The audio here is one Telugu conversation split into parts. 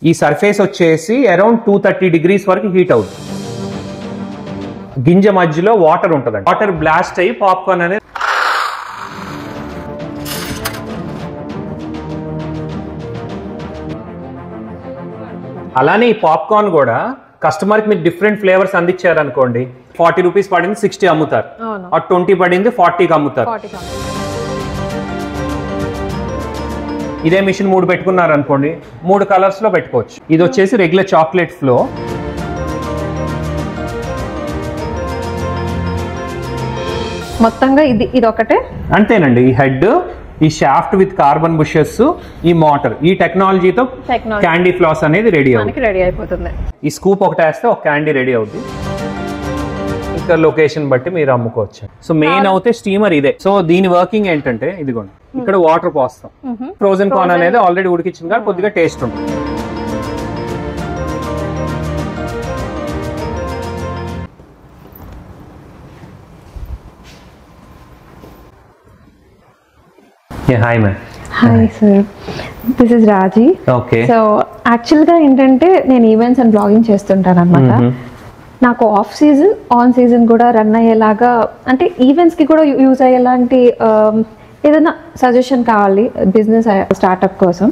ఈ సర్ఫేస్ వచ్చేసి అరౌండ్ 230 degrees వరకు హీట్ అవుతుంది. గింజ మధ్యలో వాటర్ ఉంటుందండి. వాటర్ బ్లాస్ట్ అయ్యి పాప్కార్న్ అనేది అలానే ఈ పాప్కార్న్ కూడా కస్టమర్ కి మీరు డిఫరెంట్ ఫ్లేవర్స్ అందించారు అనుకోండి, 40 రూపీస్ పడింది 60 అమ్ముతారు, 20 పడింది 40కి అమ్ముతారు. ఇదే మిషన్ 3 పెట్టుకున్నారు అనుకోండి, 3 కలర్స్ లో పెట్టుకోవచ్చు. ఇది వచ్చేసి రెగ్యులర్ చాక్లెట్ ఫ్లో. మొత్తంగా ఇది ఒకటే అంతేనండి. ఈ హెడ్, ఈ షాఫ్ట్ విత్ కార్బన్ బుషెస్, ఈ మోటార్, ఈ టెక్నాలజీతో క్యాండీ ఫ్లాస్ అనేది రెడీ అయిపోతుంది. ఈ స్కూప్ ఒకటి వేస్తే ఒక క్యాండీ రెడీ అవుతుంది. ఇక్కడ లొకేషన్ బట్టి మీరు అమ్ముకోవచ్చు. సో మెయిన్ అవుతే స్టీమర్ ఇదే. సో దీని వర్కింగ్ ఏంటంటే ఇదిగోండి, ఇక్కడ వాటర్ పోస్తాం. ఫ్రోజన్ కార్న్ అనేది ఆల్రెడీ ఉడికించింది కాబట్టి కొద్దిగా టేస్ట్ ఉంటుంది. Hi ma'am. Hi sir. This is Raji. Okay. So actually గా ఏంటంటే నేను ఈవెంట్స్ అండ్ బ్లాగింగ్ చేస్తుంటాను అన్నమాట. నాకు ఆఫ్ సీజన్ ఆన్ సీజన్ కూడా రన్ అయ్యేలాగా, అంటే ఈవెంట్స్ కి కూడా యూజ్ అయ్యేలాంటి ఏదైనా సజెషన్ కావాలి బిజినెస్ స్టార్ట్అప్ కోసం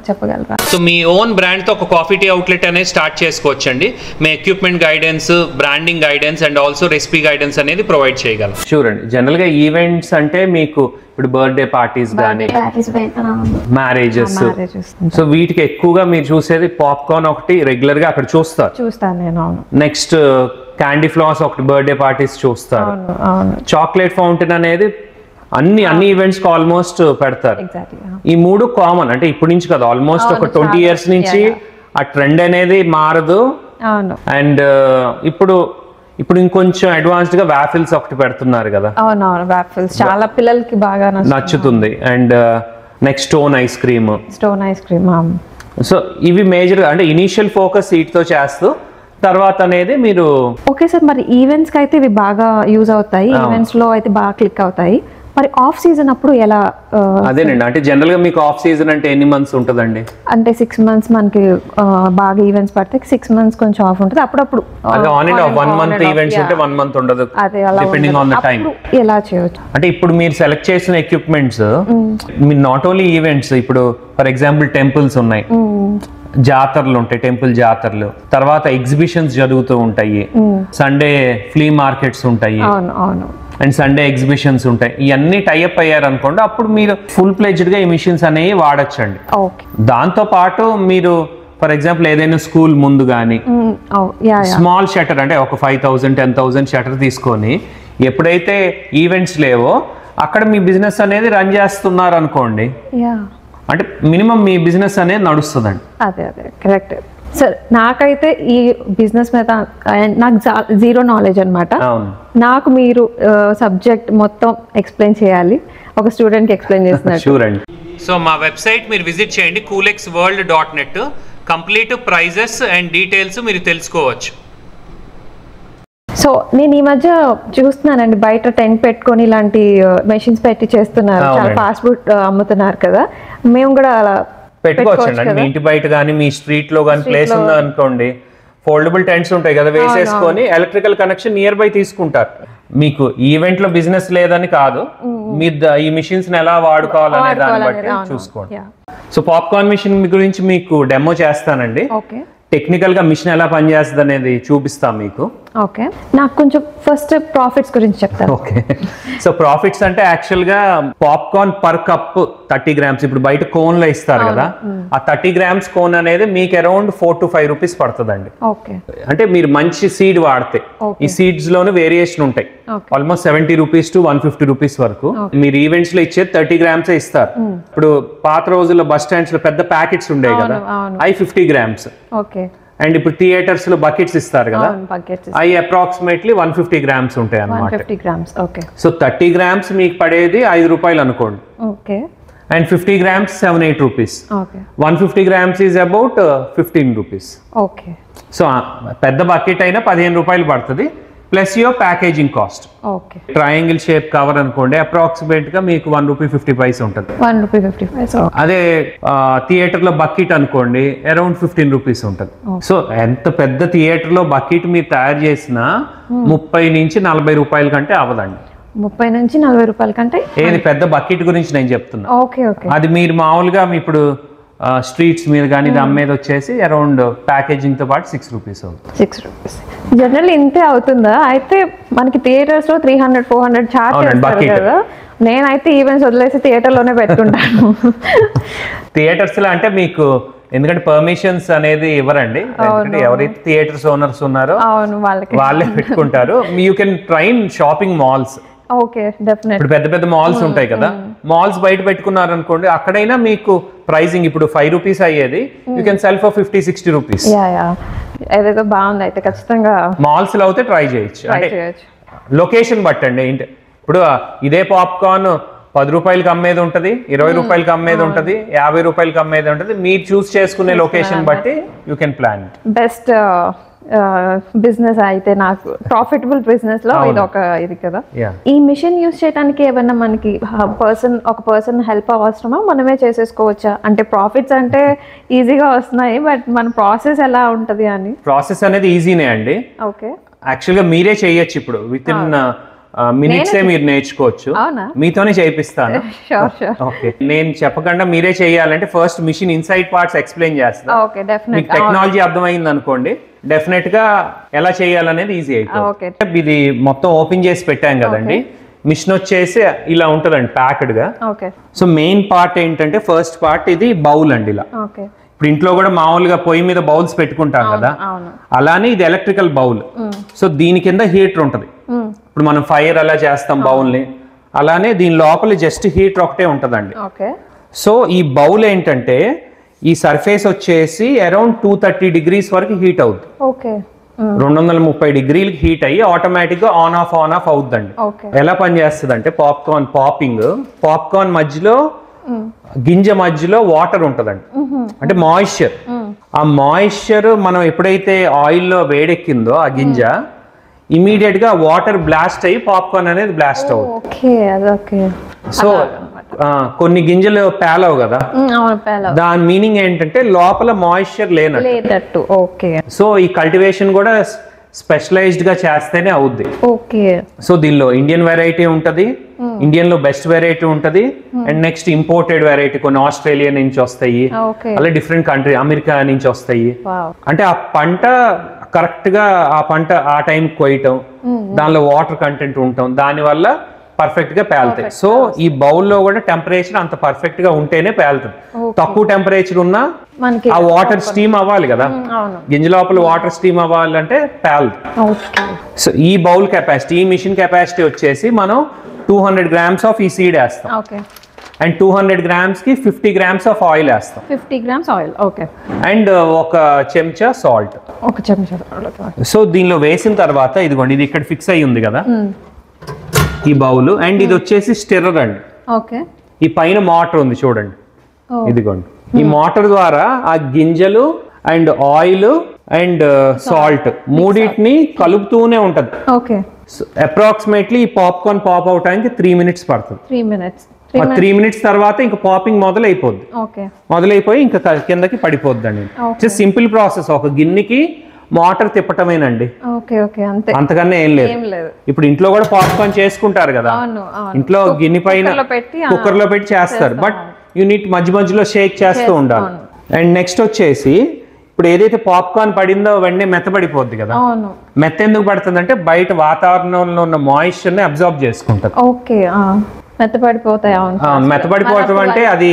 చెప్పగలరా? సో మీ ఓన్ బ్రాండ్ తో ఒక కాఫీ టీ అవుట్లెట్ అనేది స్టార్ట్ చేసుకోవచ్చండి. మీ equipment guidance, branding guidance and also recipe guidance అనేది ప్రొవైడ్ చేయగలం. షూర్ అండి. జనరల్ గా ఈవెంట్స్ అంటే మీకు ఇప్పుడు బర్త్డే పార్టీస్ కానీ, మ్యారేజెస్, సో వీటికి ఎక్కువగా మీరు చూసేది పాప్కార్న్ ఒకటి రెగ్యులర్ గా అక్కడ చూస్తాను నేను. నెక్స్ట్ క్యాండీ ఫ్లాస్ ఒకటి బర్త్డే పార్టీస్ చూస్తారు. చాక్లెట్ ఫౌంటైన్ అనేది అన్ని ఈవెంట్స్ కి ఆల్మోస్ట్ పెడతారు. ఈ 3 కామన్, అంటే ఇప్పటి నుంచి కదా, ఆల్మోస్ట్ ఒక 20 years నుంచి ఆ ట్రెండ్ అనేది మారదు. అండ్ ఇప్పుడు ఇంకొంచెం అడ్వాన్స్డ్ గా వాఫిల్స్ ఒకటి పెడుతున్నారు కదా. చాలా పిల్లలకి బాగా నచ్చుతుంది. And next stone ice cream. So ఇవి మేజర్, అంటే ఇనీషియల్ ఫోకస్ వీటితో చేస్తూ తర్వాత అనేది మీరు. ఓకే సార్, మరి ఈవెంట్స్ కి అయితే ఇవి బాగా యూజ్ అవుతాయి, ఈవెంట్స్ లో అయితే బాగా క్లిక్ అవుతాయి. మరి ఆఫ్ సీజన్ అప్పుడు ఎలా? అదేనండి, అంటే జనరల్ గా మీకు ఆఫ్ సీజన్ అంటే ఎన్ని మంత్స్ ఉంటుందండి? అంటే 6 months మనకి బాగా ఈవెంట్స్ పడితే 6 months కొంచెం ఆఫ్ ఉంటుంది. అప్పుడప్పుడు on and of 1 month events ఉంటే 1 month ఉండదు, డిపెండింగ్ ఆన్ ద టైం. ఎలా చేయొచ్చు అంటే ఇప్పుడు మీరు సెలెక్ట్ చేసిన ఎక్విప్మెంట్స్ మీరు నాట్ ఓన్లీ ఈవెంట్స్, ఇప్పుడు ఫర్ ఎగ్జాంపుల్ టెంపుల్స్ ఉన్నాయి, జాతరలు ఉంటాయి, టెంపుల్ జాతరలు, తర్వాత ఎగ్జిబిషన్స్ జరుగుతూ ఉంటాయి, సండే ఫ్లీ మార్కెట్స్ ఉంటాయి, అండ్ సండే ఎగ్జిబిషన్స్ ఉంటాయి. ఇవన్నీ టైఅప్ అయ్యారు అనుకోండి, అప్పుడు మీరు ఫుల్ ప్లెజ్డ్ గా ఈ మిషన్స్ అనేవి వాడచ్చండి. దాంతో పాటు మీరు ఫర్ ఎగ్జాంపుల్ ఏదైనా స్కూల్ ముందు కానీ స్మాల్ షటర్, అంటే ఒక 5,000 10,000 షటర్ తీసుకొని ఎప్పుడైతే ఈవెంట్స్ లేవో అక్కడ మీ బిజినెస్ అనేది రన్ చేస్తున్నారు అనుకోండి, అంటే మినిమం మీ బిజినెస్ అనేది నడుస్తుందండి. అదే కరెక్ట్ సార్. నాకైతే ఈ బిజినెస్ మీద నాకు జీరో నాలెడ్జ్ అనమాట. నాకు మీరు సబ్జెక్ట్ మొత్తం ఎక్స్ప్లెయిన్ చేయాలి, ఒక స్టూడెంట్ కి ఎక్స్ప్లెయిన్ చేస్తున్నారు. చూడండి, సో మా వెబ్సైట్ మీరు విజిట్ చేయండి, coolexworld.net. Complete prices and details మీరు తెలుసుకోవచ్చు. సో నేను ఈ మధ్య చూస్తున్నానండి, బయట టెంట్ పెట్టుకొని ఇలాంటి మెషిన్స్ పెట్టి చేస్తున్నారు, చాలా ఫాస్ట్ ఫుడ్ అమ్ముతున్నారు కదా. మేము కూడా అలా పెట్టుకోవచ్చు. మీ ఇంటి బయట కానీ మీ స్ట్రీట్ లో కానీ ప్లేస్ ఉందా అనుకోండి, ఫోల్డబుల్ టెంట్స్ ఉంటాయి కదా, వేసేసుకొని ఎలక్ట్రికల్ కనెక్షన్ నియర్ బై తీసుకుంటారు. మీకు ఈవెంట్ లో బిజినెస్ లేదని కాదు, మీరు ఈ మిషన్స్ ఎలా వాడుకోవాలనే దాన్ని బట్టి చూసుకోండి. సో పాప్కార్న్ మిషన్ గురించి మీకు డెమో చేస్తానండి. టెక్నికల్ గా మిషన్ ఎలా పనిచేస్తుంది అనేది చూపిస్తాం మీకు. ఓకే, నాకు కొంచెం ఫస్ట్ ప్రాఫిట్స్ గురించి చెప్తాను. ఓకే, సో ప్రాఫిట్స్ అంటే యాక్చువల్ గా పాప్కార్న్ పర్ కప్ 30 grams, ఇప్పుడు బయట కోన్ లో ఇస్తారు కదా, ఆ 30 grams కోన్ అనేది మీకు అరౌండ్ 4 to 5 rupees పడుతుందండి. అంటే మీరు మంచి సీడ్ వాడితే, ఈ సీడ్స్ లోనే వేరియేషన్ ఉంటాయి, ఆల్మోస్ట్ 70 rupees to 150 rupees వరకు. మీరు ఈవెంట్స్ లో ఇచ్చే 30 grams ఇస్తారు. ఇప్పుడు పాత రోజుల్లో బస్ స్టాండ్స్ లో పెద్ద ప్యాకెట్స్ ఉండేవి కదా, అవి 50 grams. అండ్ ఇప్పుడు థియేటర్స్ లో బకెట్స్ ఇస్తారు కదా, అవి అప్రాక్సిమేట్లీ 150 grams ఉంటాయి అన్నమాట. సో 30 grams మీకు పడేది 5 రూపాయలు అనుకోండి, and 50 grams 7-8 rupees. 150 grams is about 15 rupees. So పెద్ద బకెట్ అయినా 15 రూపాయలు పడుతుంది, plus your packaging cost. Okay. Triangle shape cover అనుకోండి అప్రాక్సిమేట్ గా మీకు ₹1.50 ఉంటుంది. ₹1.50. అదే థియేటర్ లో బకెట్ అనుకోండి అరౌండ్ ₹15 ఉంటుంది. సో ఎంత పెద్ద థియేటర్ లో బకెట్ మీరు తయారు చేసినా ₹30 నుంచి ₹40 కంటే అవ్వదండి. ₹30 నుంచి ₹40 కంటే ఏది పెద్ద బకెట్ గురించి నేను చెప్తున్నా. Okay okay. అది మీరు మామూలుగా ఇప్పుడు స్ట్రీట్స్ మీద కానీ దాని మీద వచ్చేసి అరౌండ్ ప్యాకేజింగ్ తో పాటు ₹6 అవుతుంది. ₹6 జనరల్ ఇంతే అవుతుందా? అయితే మనకి థియేటర్స్ లో 300-400 చార్జ్ చేస్తారు కదా. నేనైతే ఈవెంట్స్ వదిలేసి థియేటర్ లోనే పెట్టుకుంటాను. థియేటర్స్ లో అంటే మీకు ఎందుకంటే పర్మిషన్స్ అనేది ఇవ్వరండి. ఎవరైతే థియేటర్స్ ఓనర్స్ ఉన్నారో వాళ్ళే పెట్టుకుంటారు. You can train shopping malls. Okay, definite. ఇప్పుడు పెద్ద పెద్ద మాల్స్ ఉంటాయి కదా, మాల్స్ బయట పెట్టుకున్నారు అనుకోండి, అక్కడైనా మీకు ప్రైసింగ్ ఇప్పుడు ₹5 అయ్యేది యూ కెన్ సెల్ ఫర్ ₹50-60. ఏదైతే బాగుంది, అయితే ఖచ్చితంగా మాల్స్ లో అయితే ట్రై చేయొచ్చు. అంటే లొకేషన్ బట్టండి. ఇప్పుడు ఇదే పాప్కార్న్ ₹10 అమ్మేది ఉంటది, ₹20 అమ్మేది ఉంటది, ₹50 అమ్మేది ఉంటది. మీరు చూస్ చేసుకునే లొకేషన్ బట్టి you can plan it. Best business అయితే నాకు ప్రాఫిటబుల్ బిజినెస్ లో ఇది ఒక ఇది కదా. ఈ మిషన్ యూస్ చేయడానికి ఏమన్నా మనకి ఒక పర్సన్ హెల్ప్ అవసరమా, మనమే చేసేసుకోవచ్చా? అంటే ప్రాఫిట్స్ అంటే ఈజీగా వస్తున్నాయి, బట్ మన ప్రాసెస్ ఎలా ఉంటది అని. ప్రాసెస్ అనేది ఈజీనే అండి. ఓకే. యాక్చువల్గా మీరే చేయొచ్చు. ఇప్పుడు విత్ ఇన్ మినిట్స్ మీరు నేర్చుకోవచ్చు. మీతోనే చేయిస్తాను. ఓకే. నేను చెప్పకుండా మీరే చేయాలంటే first machine inside parts explain చేస్తాను. మీకు టెక్నాలజీ అర్థమైంది అనుకోండి, డెఫినెట్ గా ఎలా చేయాలనేది ఈజీ అయిపోతుంది. ఇది మొత్తం ఓపెన్ చేసి పెట్టాం కదండి. మిషన్ వచ్చేసి ఇలా ఉంటదండి ప్యాక్డ్ గా. సో మెయిన్ పార్ట్ ఏంటంటే ఫస్ట్ పార్ట్ ఇది బౌల్ అండి. ఇలా ఇప్పుడు ఇంట్లో కూడా మామూలుగా పొయ్యి మీద బౌల్స్ పెట్టుకుంటాం కదా, అలానే ఇది ఎలక్ట్రికల్ బౌల్. సో దీని కింద హీటర్ ఉంటది. ఇప్పుడు మనం ఫైర్ అలా చేస్తాం బౌల్ ని, అలానే దీని లోపల జస్ట్ హీటర్ ఒకటే ఉంటదండి. సో ఈ బౌల్ ఏంటంటే ఈ సర్ఫేస్ వచ్చేసి అరౌండ్ 230 degrees వరకు హీట్ అవుతుంది. 230 degrees హీట్ అయ్యి ఆటోమేటిక్ గా ఆన్ ఆఫ్ అవుతుందండి. ఎలా పనిచేస్తుంది అంటే పాప్కార్న్ మధ్యలో గింజ మధ్యలో వాటర్ ఉంటదండి, అంటే మాయిశ్చర్. ఆ మాయిశ్చర్ మనం ఎప్పుడైతే ఆయిల్ లో వేడెక్కిందో ఆ గింజ ఇమీడియట్ గా వాటర్ బ్లాస్ట్ అయ్యి పాప్కార్న్ అనేది బ్లాస్ట్ అవుతుంది. సో కొన్ని గింజలు పేలవు కదా, దాని మీనింగ్ ఏంటంటే లోపల మాయిశ్చర్ లేనట్టు. సో ఈ కల్టివేషన్ కూడా స్పెషలైజ్డ్ గా చేస్తేనే అవుద్ది. సో దీనిలో ఇండియన్ వెరైటీ ఉంటది, ఇండియన్ లో బెస్ట్ వెరైటీ ఉంటది, అండ్ నెక్స్ట్ ఇంపోర్టెడ్ వెరైటీ కొన్ని ఆస్ట్రేలియా నుంచి వస్తాయి, అలా డిఫరెంట్ కంట్రీ అమెరికా నుంచి వస్తాయి. అంటే ఆ పంట కరెక్ట్ గా ఆ పంట ఆ టైం కొయ్యటం, దానిలో వాటర్ కంటెంట్ ఉండటం, దాని వల్ల పర్ఫెక్ట్ గా పేలుతాయి. సో ఈ బౌల్లో కూడా టెంపరేచర్ అంత పర్ఫెక్ట్ గా ఉంటేనే పేలుతుంది. తక్కువ టెంపరేచర్ ఉన్నా ఆ వాటర్ స్టీమ్ అవ్వాలి కదా, గింజ లోపల వాటర్ స్టీమ్ అవ్వాలంటే పేలుతుంది. సో ఈ బౌల్ కెపాసిటీ, ఈ మిషన్ కెపాసిటీ వచ్చేసి మనం 200 grams ఆఫ్ ఈ సీడ్ వేస్తాం, అండ్ 200 grams కి 50 grams ఆఫ్ ఆయిల్ వేస్తాం. 50 grams ఆయిల్. అండ్ ఒక చెంచా సాల్ట్. సో దీనిలో వేసిన తర్వాత ఇదిగోండి, ఇది ఇక్కడ ఫిక్స్ అయ్యి ఉంది కదా ఈ బౌల్, అండ్ ఇది వచ్చేసి స్టిర్రర్ అండి. ఈ పైన మోటార్ ఉంది చూడండి, ఇదిగోండి. ఈ మోటార్ ద్వారా ఆ గింజలు అండ్ ఆయిల్ అండ్ సాల్ట్ మూడింటిని కలుపుతూనే ఉంటది. అప్రాక్సిమేట్లీ ఈ పాప్కార్న్ పాప్ అవటానికి 3 minutes పడుతుంది. 3 minutes తర్వాత ఇంకా పాపింగ్ మొదలైపోయి ఇంకా కిందకి పడిపోద్ది అండి. Simple process. ఒక గిన్నెకి మోటార్ తిప్పటమేనండి, అంతకన్నా ఏం లేదు. ఇప్పుడు ఇంట్లో కూడా పాప్కార్న్ చేసుకుంటారు కదా, ఇంట్లో గిన్నె పైన కుక్కర్ లో పెట్టి చేస్తారు, బట్ యూనిట్ మధ్యలో షేక్ చేస్తూ ఉండాలి. అండ్ నెక్స్ట్ వచ్చేసి ఇప్పుడు ఏదైతే పాప్కార్న్ పడిందో వెంటనే మెత్తబడిపోద్ది కదా. మెత్త ఎందుకు పడుతుంది అంటే బయట వాతావరణంలో ఉన్న మాయిశ్చర్ ని అబ్జర్వ్ చేసుకుంటది. మెత్తబడిపోవటం అంటే అది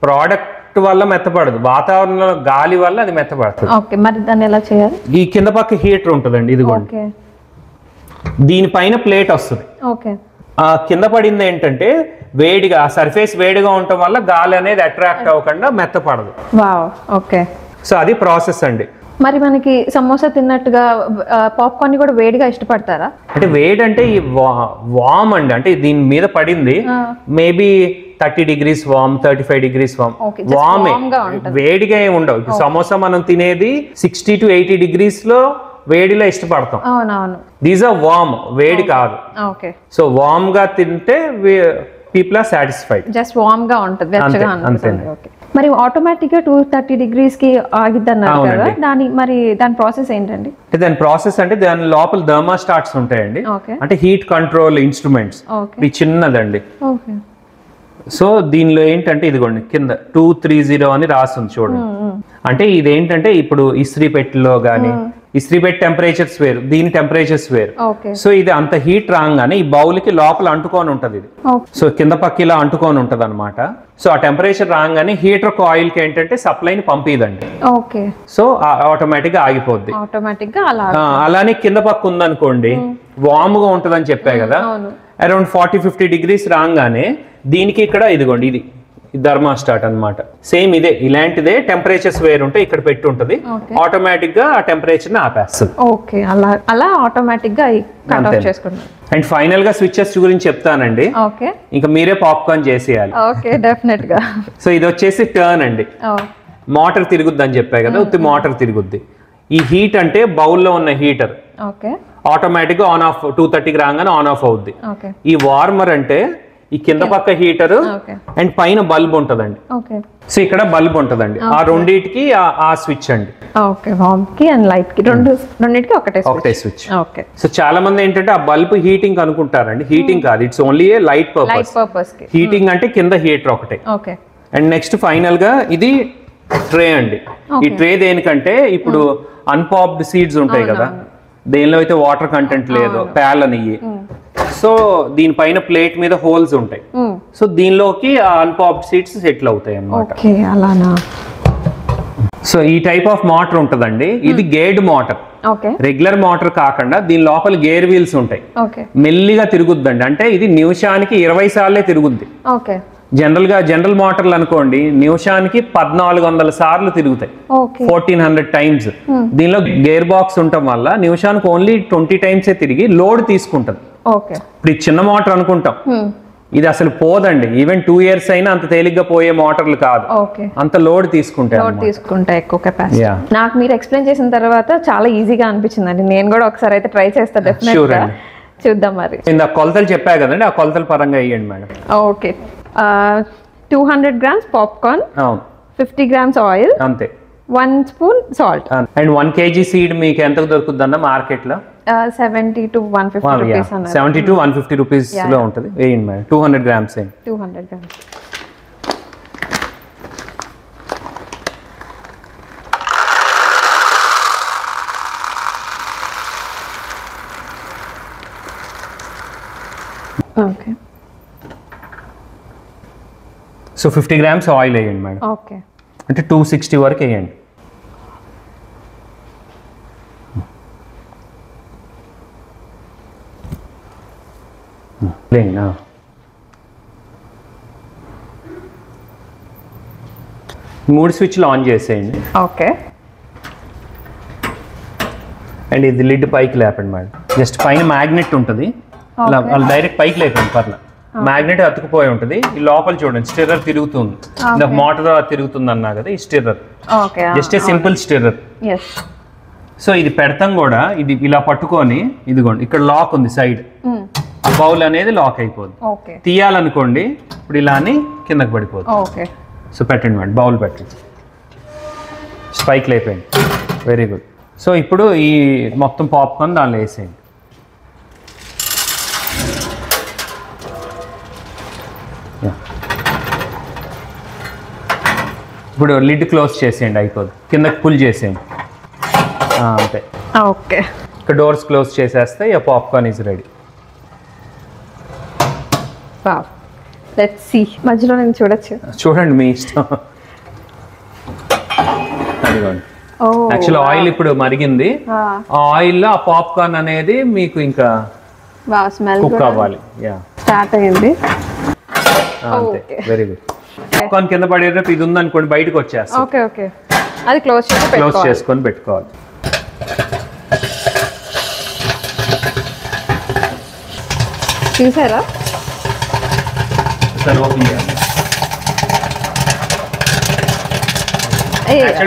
ప్రోడక్ట్ వల్ల మెత్తపడదు, వాతావరణంలో గాలి వల్ల అది మెత్తపడుతుంది. మరి దాన్ని ఎలా చేయాలి? ఈ కింద పక్క హీటర్ ఉంటుందండి, ఇదిగోండి. దీనిపైన ప్లేట్ వస్తుంది. ఆ కింద పడింది ఏంటంటే వేడిగా, ఆ సర్ఫేస్ వేడిగా ఉండటం వల్ల గాలి అనేది అట్రాక్ట్ అవ్వకుండా మెత్తపడదు. సో అది ప్రాసెస్ అండి. మరి మనకి సమోసా తిన్నట్టుగా పాప్కార్న్ కూడా వేడిగా ఇష్టపడతారా? అంటే వేడి అంటే ఈ వామ్ అండి, అంటే దీని మీద పడింది మేబీ 30 degrees వామ్, 35 degrees వామ్. వామే, వేడిగా ఏమి ఉండవు. సమోసా మనం తినేది 60 to 80 degrees లో వేడిలో ఇష్టపడతాం. అవునవును. దీస్ ఆర్ వార్మ్, వేడి కాదు. ఓకే. సో వార్మ్ గా తింటే people are satisfied. Just warm గా ఉంటుంది, వెచ్చగా అనిపిస్తుంది. ఓకే. మరి ఆటోమేటిక్ గా 230 degrees కి ఆగిద్ది అన్నారు కదా, దాని ప్రాసెస్ ఏంటండి? దాని ప్రాసెస్ అంటే దాని లోపల థర్మోస్టాట్స్ ఉంటాయండి, అంటే హీట్ కంట్రోల్ ఇన్స్ట్రుమెంట్స్. ఇది చిన్నదండి. సో దీనిలో ఏంటంటే ఇదిగోండి కింద 230 అని రాస్తుంది చూడండి. అంటే ఇదేంటంటే ఇప్పుడు ఇస్త్రీ పెట్టెలో గానీ, ఇస్త్రీ పెట్టి టెంపరేచర్స్ వేరు, దీని టెంపరేచర్స్ వేరు. సో ఇది అంత హీట్ రాగానే ఈ బౌల్ కి లోపల అంటుకొని ఉంటది ఇది. సో కింద పక్క ఇలా అంటుకొని ఉంటది అనమాట. సో ఆ టెంపరేచర్ రాగానే హీటర్ కాయిల్ కి ఏంటంటే సప్లైని పంపిదండి. సో ఆటోమేటిక్ గా ఆగిపోద్ది. అలానే కింద పక్క ఉందనుకోండి, వామ్ గా ఉంటదని చెప్పా కదా, అరౌండ్ 40-50 degrees రాగానే దీనికి ఇక్కడ ఇదిగోండి ఇది థర్మోస్టాట్ అన్నమాట. సేమ్ ఇదే, ఇలాంటిదే, టెంపరేచర్స్ వేరు ఉంటే ఇక్కడ పెట్టి ఉంటది, ఆటోమేటిక్ గా ఆ టెంపరేచర్ ని ఆపేస్తుంది. ఓకే, అలా ఆటోమేటిక్ గా కట్ ఆఫ్ చేసుకుంటాం. అండ్ ఫైనల్ గా స్విచెస్ గురించి చెప్తానండి. ఓకే. ఇంకా మీరే పాప్కార్న్ చేసేయాలి. ఓకే, డెఫినెట్ గా. సో ఇది వచ్చేసి టర్న్ అండి. మోటార్ తిరుగుద్ది అని చెప్పా కదా, ఉత్తి మోటార్ తిరుగుద్ది. ఈ హీట్ అంటే బౌల్లో ఉన్న హీటర్ ఆటోమేటిక్ గా ఆన్ ఆఫ్ 230కి రాగానే ఆన్ ఆఫ్ అవుద్ది. ఈ వార్మర్ అంటే ఈ కింద పక్క హీటర్ అండ్ పైన బల్బ్ ఉంటదండి. సో ఇక్కడ బల్బ్ ఉంటదండి, ఆ రెండింటికి ఆ స్విచ్ అండి. ఒకటే స్విచ్. సో చాలా మంది ఏంటంటే ఆ బల్బ్ హీటింగ్ అనుకుంటారండి, హీటింగ్ కాదు, it's only A light purpose. Heating అంటే కింద హీటర్ ఒకటే. అండ్ నెక్స్ట్ ఫైనల్ గా ఇది ట్రే అండి. ఈ ట్రే దేనికంటే ఇప్పుడు అన్పాప్డ్ సీడ్స్ ఉంటాయి కదా, దేనిలో అయితే వాటర్ కంటెంట్ లేదో, ప్యాల్ అని, సో దీనిపైన ప్లేట్ మీద హోల్స్ ఉంటాయి. సో దీనిలోకి అన్పాప్డ్ సీడ్స్ సెటిల్ అవుతాయి అన్నమాట. సో ఈ టైప్ ఆఫ్ మోటార్ ఉంటదండి. ఇది గేర్డ్ మోటార్, రెగ్యులర్ మోటార్ కాకుండా దీని లోపల గేర్ వీల్స్ ఉంటాయి, మెల్లిగా తిరుగుద్దండి. అంటే ఇది నిమిషానికి 20 సార్లే తిరుగుద్ది. జనరల్ మోటార్లు అనుకోండి నిమిషానికి 1400 సార్లు తిరుగుతాయి, 1400 టైమ్స్. దీనిలో గేర్ బాక్స్ ఉండటం వల్ల నిమిషానికి ఓన్లీ 20 టైమ్స్ తిరిగి లోడ్ తీసుకుంటది. ఇప్పుడు ఈ చిన్న మోటార్ అనుకుంటాం, ఇది అసలు పోదండి. ఈవెన్ 2 years అయినా అంత తేలిగ్గా పోయే మోటార్లు కాదు, అంత లోడ్ తీసుకుంటాయి, ఎక్కువ కెపాసిటీ. నాకు మీరు ఎక్స్ప్లెయిన్ చేసిన తర్వాత చాలా ఈజీగా అనిపించిందండి. నేను కూడా ఒకసారి అయితే ట్రై చేస్తాను, డెఫినెట్గా చూద్దాం. మరి ఇందా కొలతలు చెప్పా కదండి, ఆ కొలతల పరంగా వేయండి madam. Okay. 200 grams popcorn, 50 grams oil, అంతే, 1 spoon salt. And 1 kg seed మీకు ఎంత దొరుకుద్ది అన్న మార్కెట్ లో? 70 to 150 రూపీస్ అన్నారు. 70 to 150 రూపీస్ లో ఉంటుంది. వేయండి madam. 200 grams. 200 grams. Okay. So 50 grams oil వేయండి మేడం. ఓకే. అంటే 260 వరకు వేయండి. మూడు స్విచ్లు ఆన్ చేసేయండి. ఓకే. అండ్ ఇది లిడ్ పైకి లేపండి మేడం. జస్ట్ పైన మ్యాగ్నెట్ ఉంటుంది, డైరెక్ట్ పైకి లేపండి, పర్లేదు. మ్యాగ్నెట్ అతుకుపోయి ఉంటుంది. ఈ లోపల చూడండి స్టిర్రర్ తిరుగుతుంది, మోటార్ తిరుగుతుంది అన్నా కదా, ఈ stirrer just a simple stirrer. So ఇది పెడతాం కూడా, ఇది ఇలా పట్టుకొని ఇదిగోండి ఇక్కడ లాక్ ఉంది సైడ్, ఆ బౌల్ అనేది లాక్ అయిపోద్ది. తీయాలనుకోండి ఇప్పుడు ఇలా అని కిందకి పడిపోద్ది. సో పెట్టండి మేడం, బౌల్ పెట్టండి, స్పైక్ లేపండి. Very good. సో ఇప్పుడు ఈ మొత్తం పాప్కార్న్ దానిలో వేసేయండి. ఇప్పుడు లిడ్ క్లోజ్ చేసేయండి, అయిపోదు, కిందకి పుల్ చేసేయండి, అంతే. ఓకే. ఇక్కడ డోర్స్ క్లోజ్ చేసేస్తే ఇక popcorn is ready. Let's see. మధ్యలో నేను చూడండి, మీ ఇష్టం. అదిగోండి, యాక్చువల్ ఆయిల్ ఇప్పుడు మరిగింది. ఆ ఆయిల్ లో ఆ పాప్కార్న్ అనేది మీకు ఇంకా కుక్ అవ్వాలి. స్టార్ట్ అయ్యింది. అంతే, వెరీ గుడ్. పాప్కార్న్ కింద పడేటప్పుడు ఇది ఉందనుకోండి బయటకు వచ్చేస్తాం. Okay okay. అది క్లోజ్ చేసుకొని పెట్టుకోవాలి. చూసారా?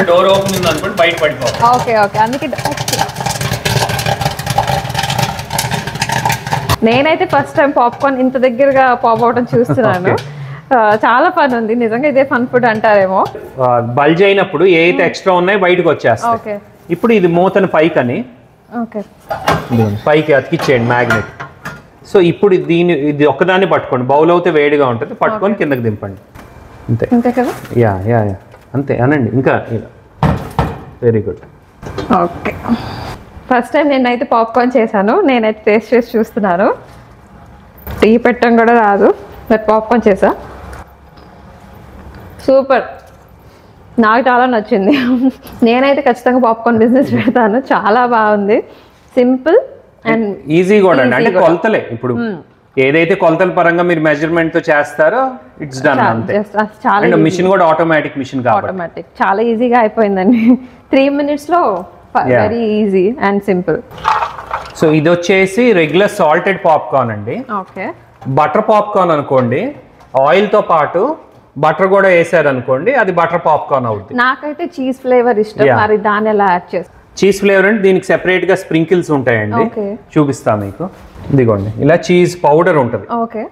డోర్ ఓపెన్ ఉంది అనుకోండి బయట పడిపోవాలి. Okay okay. అందుకే నేనైతే ఫస్ట్ టైం పాప్కార్న్ ఇంత దగ్గరగా పాప్ అవడం చూస్తున్నాను. చాలా ఫన్ ఉంది నిజంగా. ఇదే ఫన్ ఫుడ్ అంటారేమో. బల్జ్ అయినప్పుడు ఏదైతే ఎక్స్ట్రా ఉన్నాయో బయటకు వచ్చేస్తాయి. ఇప్పుడు ఇది మూతను పైకని పైకి అతికిచ్చేయండి మ్యాగ్నెట్. సో ఇప్పుడు ఇది ఒక్కదాన్ని పట్టుకోండి, బౌల్ అయితే వేడిగా ఉంటుంది, పట్టుకొని కిందకి దింపండి. అంతే అంతే కదా? యా యా యా అంతే అనండి. ఇంకా very good. Okay, first time నేనైతే పాప్కార్న్ చేశాను. నేనైతే టేస్ట్ చేసి చూస్తున్నాను. టీ పెట్టడం కూడా రాదు, బట్ పాప్కార్న్ చేసా. సూపర్, నాకు చాలా నచ్చింది. నేనైతే ఖచ్చితంగా పాప్కార్న్ బిజినెస్ పెడతాను. చాలా బాగుంది, సింపుల్ అండ్ ఈజీ కూడా అండి. అంటే కొలతలే, ఇప్పుడు ఏదైతే కొలతల పరంగా మీరు మెజర్మెంట్ తో చేస్తారో ఇట్స్ డన్ అంతే. చాలా మిషన్ కూడా ఆటోమేటిక్ మిషన్ కాబట్టి ఆటోమేటిక్ చాలా ఈజీగా అయిపోయిందండి. 3 minutes లో very easy and simple. So ఇది వచ్చేసి రెగ్యులర్ సాల్టెడ్ పాప్కార్న్ అండి. ఓకే, బటర్ పాప్కార్న్ అనుకోండి, ఆయిల్ తో పాటు బటర్ కూడా వేసారు అనుకోండి, అది బటర్ పాప్కార్న్ అవుతుంది. నాకైతే చీజ్ ఫ్లేవర్ ఇష్టం, మరి దాన్ని ఎలా యాడ్ చేస్తాను? చీజ్ ఫ్లేవర్ అంటే దీనికి సెపరేట్ గా స్ప్రింకిల్స్ ఉంటాయండి, చూపిస్తా మీకు. ఇదిగోండి ఇలా చీజ్ పౌడర్ ఉంటుంది. ఓకే,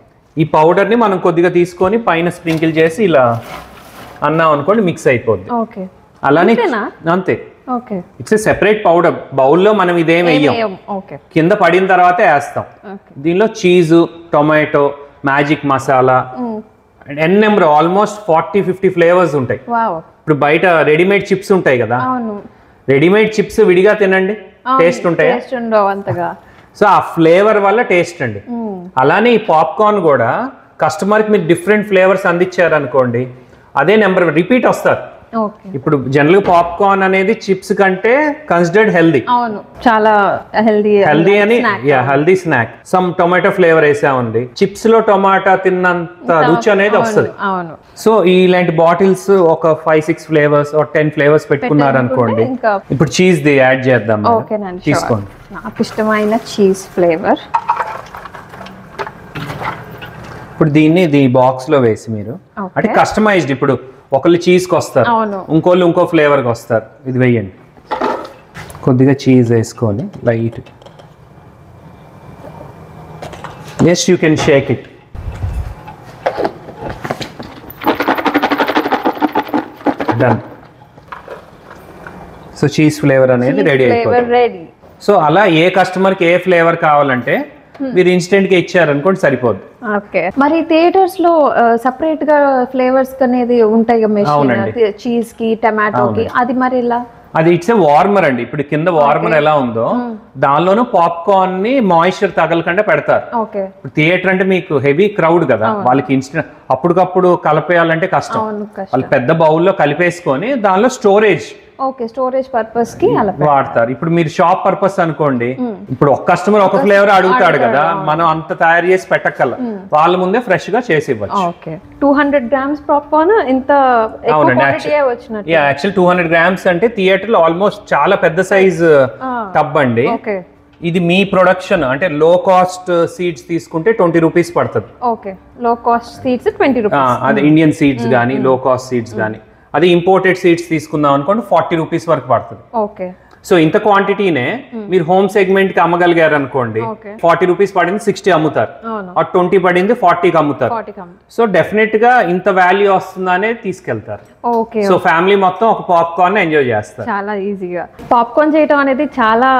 ఈ పౌడర్ ని మనం కొద్దిగా తీసుకొని పైన స్ప్రింకిల్ చేసి ఇలా అన్నాం అనుకోండి, మిక్స్ అయిపోద్ది. ఓకే, అలానే అంతే. Okay, it's separate powder. బౌల్లో మనం ఇదేం వేయం, కింద పడిన తర్వాతే వేస్తాం. దీనిలో చీజు, టొమాటో, మ్యాజిక్ మసాలా, ఎన్ నెంబర్ ఆల్మోస్ట్ 40-50 ఫ్లేవర్స్ ఉంటాయి. ఇప్పుడు బయట రెడీమేడ్ చిప్స్ ఉంటాయి కదా, రెడీమేడ్ చిప్స్ విడిగా తినండి, టేస్ట్ ఉంటాయి. సో ఆ ఫ్లేవర్ వల్ల టేస్ట్ అండి. అలానే ఈ పాప్కార్న్ కూడా కస్టమర్కి మీరు డిఫరెంట్ ఫ్లేవర్స్ అందించారు అనుకోండి, అదే నెంబర్ రిపీట్ వస్తారు. ఇప్పుడు జనరల్ గా పాప్కార్న్ అనేది చిప్స్ కంటే కన్సిడర్డ్ హెల్దీ. అవును, చాలా హెల్దీ అని healthy snack. Some tomato flavour వేసామండి, చిప్స్ లో టొమాటో తిన్నంత రుచి అనేది వస్తుంది. సో ఇలాంటి బాటిల్స్ ఒక 5-6 ఫ్లేవర్స్ 10 ఫ్లేవర్స్ పెట్టుకున్నారు అనుకోండి. ఇప్పుడు చీజ్ ది యాడ్ చేద్దాం, తీసుకోండి. నాకు ఇష్టమైన చీజ్ ఫ్లేవర్. ఇప్పుడు దీన్ని బాక్స్ లో వేసి మీరు అంటే కస్టమైజ్డ్, ఇప్పుడు ఒకళ్ళు చీజ్కి వస్తారు, ఇంకోళ్ళు ఇంకో ఫ్లేవర్కి వస్తారు. ఇది వేయండి, కొద్దిగా చీజ్ వేసుకొని light. Just you can Sheikh it. Done. So cheese flavour అనేది రెడీ అయిపోతుంది. సో అలా ఏ కస్టమర్కి ఏ ఫ్లేవర్ కావాలంటే మీరు ఇన్స్టెంట్ గా ఇచ్చారనుకోండి సరిపోద్ది. ఓకే, మరి థియేటర్స్ లో సెపరేట్ గా ఫ్లేవర్స్ అనేది ఉంటాయి కదా, మెషిన్ చీజ్ కి, టమాటో కి, అది మరి ఇలా? అది ఇట్స్ ఏ వార్మర్ అండి. ఇప్పుడు కింద వార్మర్ ఎలా ఉందో దానిలోనూ పాప్కార్న్ ని మాయిశ్చర్ తగలకుండా పెడతారు. థియేటర్ అంటే మీకు హెవీ క్రౌడ్ కదా, వాళ్ళకి ఇన్స్టెంట్ అప్పటికప్పుడు కలిపేయాలంటే కష్టం. వాళ్ళు పెద్ద బౌల్లో కలిపేసుకొని దానిలో స్టోరేజ్ పర్పస్ కి వాడతారు. ఇప్పుడు మీరు షాప్ పర్పస్ అనుకోండి, ఇప్పుడు ఒక కస్టమర్ ఒక ఫ్లేవర్ అడుగుతాడు కదా, మనం అంత తయారు చేసి పెట్టగల, వాళ్ళ ముందే ఫ్రెష్ గా చేసి ఇవ్వచ్చు. 200 grams పాప్కార్న్ ఇంత యాక్చువల్ 200 grams అంటే థియేటర్ లో ఆల్మోస్ట్ చాలా పెద్ద సైజ్ టబ్ అండి. ఇది మీ ప్రొడక్షన్ అంటే లో కాస్ట్ సీడ్స్ తీసుకుంటే 20 రూపీస్ పడుతుంది. లో కాస్ట్ సీడ్స్ 20 రూపీస్. అదే ఇండియన్ సీడ్స్ గానీ లో కాస్ట్ సీడ్స్ గానీ, అది ఇంపోర్టెడ్ సీడ్స్ తీసుకుందాం అనుకోండి 40 రూపీస్ వరకు పడుతుంది. సో ఇంత క్వాంటిటీనే మీరు హోమ్ సెగ్మెంట్ కి అమ్మగలిగారు అనుకోండి, 40 రూపీస్ పడింది 60 అమ్ముతారు, 20 పడింది 40కి అమ్ముతారు. సో డెఫినెట్ గా ఇంత వాల్యూ వస్తుందనే తీసుకెళ్తారు. సో ఫ్యామిలీ మొత్తం ఒక పాప్కార్న్ ఎంజాయ్ చేస్తారు. చాలా ఈజీగా పాప్కార్న్ చేయడం అనేది చాలా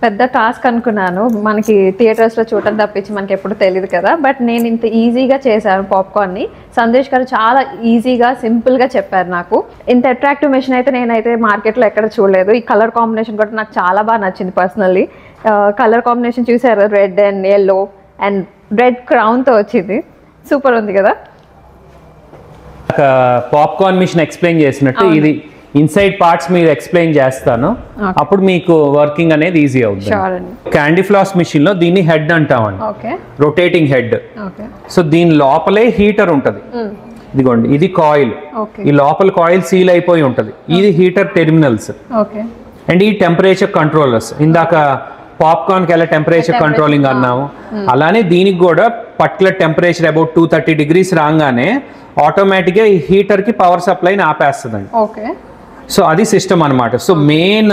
పెద్ద టాస్క్ అనుకున్నాను, మనకి థియేటర్స్ లో చూడటం తప్పించి మనకి ఎప్పుడు తెలియదు కదా. బట్ నేను ఇంత ఈజీగా చేశాను పాప్కార్న్ ని. సందేశ్ గారు చాలా ఈజీగా సింపుల్ గా చెప్పారు. నాకు ఇంత అట్రాక్టివ్ మెషిన్ అయితే నేనైతే మార్కెట్ లో ఎక్కడ చూడలేదు. ఈ కలర్ కాంబినేషన్ కూడా నాకు చాలా బాగా నచ్చింది పర్సనల్లీ. కలర్ కాంబినేషన్ చూసారు, red and yellow and red crown తో వచ్చింది, సూపర్ ఉంది కదా. పాప్కార్న్ మిషన్ ఎక్స్ప్లెయిన్ చేసినట్టు ఇది ఇన్సైడ్ పార్ట్స్ మీరు ఎక్స్ప్లెయిన్ చేస్తాను, అప్పుడు మీకు వర్కింగ్ అనేది ఈజీ అవుతుంది. క్యాండీ ఫ్లాస్ మిషన్ లో దీన్ని హెడ్ అంటామండి, రొటేటింగ్ హెడ్. సో దీని లోపలే హీటర్ ఉంటది. ఇదిగోండి, ఇది కాయిల్, ఈ లోపల కాయిల్ సీల్ అయిపోయి ఉంటది, ఇది హీటర్ టెర్మినల్స్ అండ్ ఈ టెంపరేచర్ కంట్రోలర్స్. ఇందాక పాప్కార్న్ కి ఎలా టెంపరేచర్ కంట్రోలింగ్ అన్నాము, అలానే దీనికి కూడా పర్టికులర్ టెంపరేచర్ అబౌట్ 230 degrees రాగానే ఆటోమేటిక్ గా ఈ హీటర్ కి పవర్ సప్లైని ఆపేస్తుందండి. సో అది సిస్టమ్ అనమాట. సో మెయిన్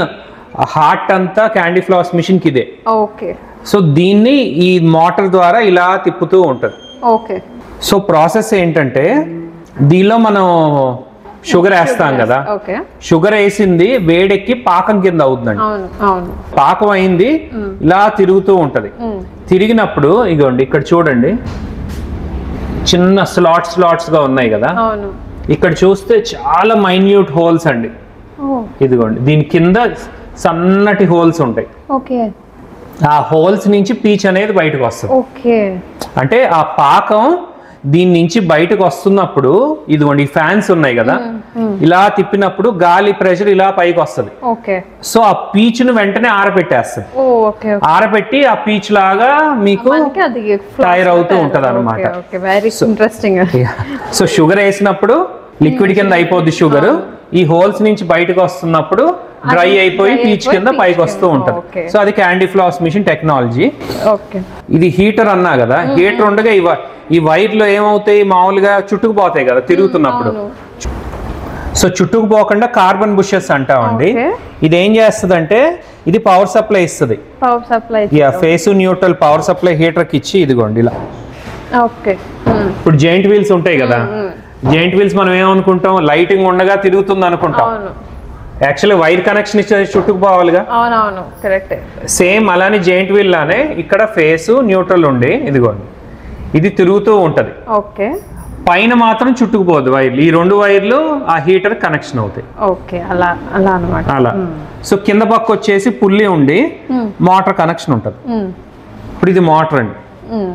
హార్ట్ అంతా క్యాండీ ఫ్లాస్ మిషన్ కి ఇదే. సో దీన్ని ఈ మోటార్ ద్వారా ఇలా తిప్పుతూ ఉంటుంది. ఓకే. సో ప్రాసెస్ ఏంటంటే దీనిలో మనం షుగర్ వేస్తాం కదా, షుగర్ వేసింది వేడెక్కి పాకం కింద అవుతుందండి. పాకం అయింది ఇలా తిరుగుతూ ఉంటది. తిరిగినప్పుడు ఇగోండి ఇక్కడ చూడండి చిన్న స్లాట్స్ గా ఉన్నాయి కదా, ఇక్కడ చూస్తే చాలా మైన్యూట్ హోల్స్ అండి. ఇదిగోండి దీని కింద సన్నటి హోల్స్ ఉంటాయి. ఆ హోల్స్ నుంచి పీచ్ అనేది బయటకు వస్తుంది. అంటే ఆ పాకం దీని నుంచి బయటకు వస్తున్నప్పుడు ఇదిగోండి ఈ ఫ్యాన్స్ ఉన్నాయి కదా, ఇలా తిప్పినప్పుడు గాలి ప్రెషర్ ఇలా పైకి వస్తుంది. సో ఆ పీచ్ ను వెంటనే ఆరబెట్టేస్తుంది. ఆరబెట్టి ఆ పీచ్ లాగా మీకు తయారవుతూ ఉంటది అనమాట. సో షుగర్ వేసినప్పుడు లిక్విడ్ కింద అయిపోద్ది షుగర్, ఈ హోల్స్ నుంచి బయటకు వస్తున్నప్పుడు డ్రై అయిపోయి పీచ్ కింద పైకి వస్తూ ఉంటది. సో అది క్యాండీ ఫ్లాస్ మిషన్ టెక్నాలజీ. ఇది హీటర్ అన్నా కదా, హీటర్ ఉండగా ఈ వైర్లు ఏమవుతాయి మామూలుగా చుట్టుకుపోతాయి కదా తిరుగుతున్నప్పుడు. సో చుట్టుకుపోకుండా కార్బన్ బుషెస్ అంటామండి. ఇది ఏం చేస్తుంది అంటే ఇది పవర్ సప్లై ఇస్తుంది. Face neutral power supply heater కి ఇచ్చి ఇదిగోండి ఇలా. ఇప్పుడు జాయింట్ వీల్స్ ఉంటాయి కదా, జాయింట్ వీల్స్ మనం ఏమనుకుంటాం లైటింగ్ ఉండగా తిరుగుతుంది అనుకుంటాం. యాక్చువల్లీ వైర్ కనెక్షన్ ఇచ్చే చుట్టుకుపోవాలిగా. సేమ్ అలానే జాయింట్ వీల్ లానే ఇక్కడ ఫేస్ న్యూట్రల్ ఉండి ఇదిగోండి ఇది తిరుగుతూ ఉంటది. పైన మాత్రం చుట్టుకుపోదు వైర్లు. ఈ రెండు వైర్లు ఆ హీటర్ కనెక్షన్ అవుతాయి అలా. సో కింద పక్క వచ్చేసి పుల్లి ఉండి మోటార్ కనెక్షన్ ఉంటది. ఇప్పుడు ఇది మోటార్ అండి,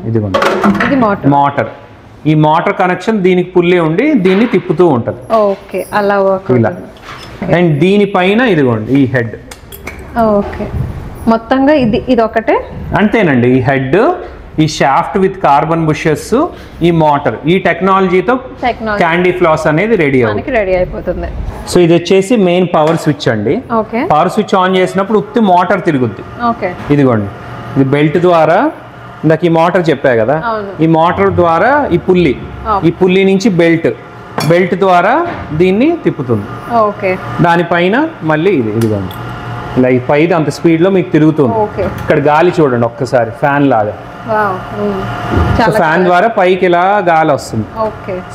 ఇదిగోండి మోటార్. ఈ మోటార్ కనెక్షన్ దీనికి పుల్లి ఉండి దీన్ని తిప్పుతూ ఉంటది ఇలా. అండ్ దీనిపైన ఇదిగోండి ఈ హెడ్. మొత్తంగా ఇది ఒకటే అంతేనండి. ఈ హెడ్, ఈ షాఫ్ట్ విత్ కార్బన్ బుషెస్, ఈ మోటార్, ఈ టెక్నాలజీతో క్యాండీ ఫ్లాస్ అనేది రెడీ అయిపోతుంది. సో ఇది వచ్చేసి మెయిన్ పవర్ స్విచ్ అండి. పవర్ స్విచ్ ఆన్ చేసినప్పుడు ఉత్తి మోటార్ తిరుగుద్ది. ఇదిగోండి ఇది బెల్ట్ ద్వారా, ఇందాక ఈ మోటార్ చెప్పా కదా, ఈ మోటార్ ద్వారా ఈ పుల్లి నుంచి బెల్ట్ ద్వారా దీన్ని తిప్పుతుంది. దానిపైన మళ్ళీ ఇదిగోండి ఇలా ఈ పైది అంత స్పీడ్ లో మీకు తిరుగుతుంది. ఇక్కడ గాలి చూడండి ఒక్కసారి ఫ్యాన్ లాగా. ఫ్యాన్ ద్వారా పైకి ఇలా గాలి వస్తుంది.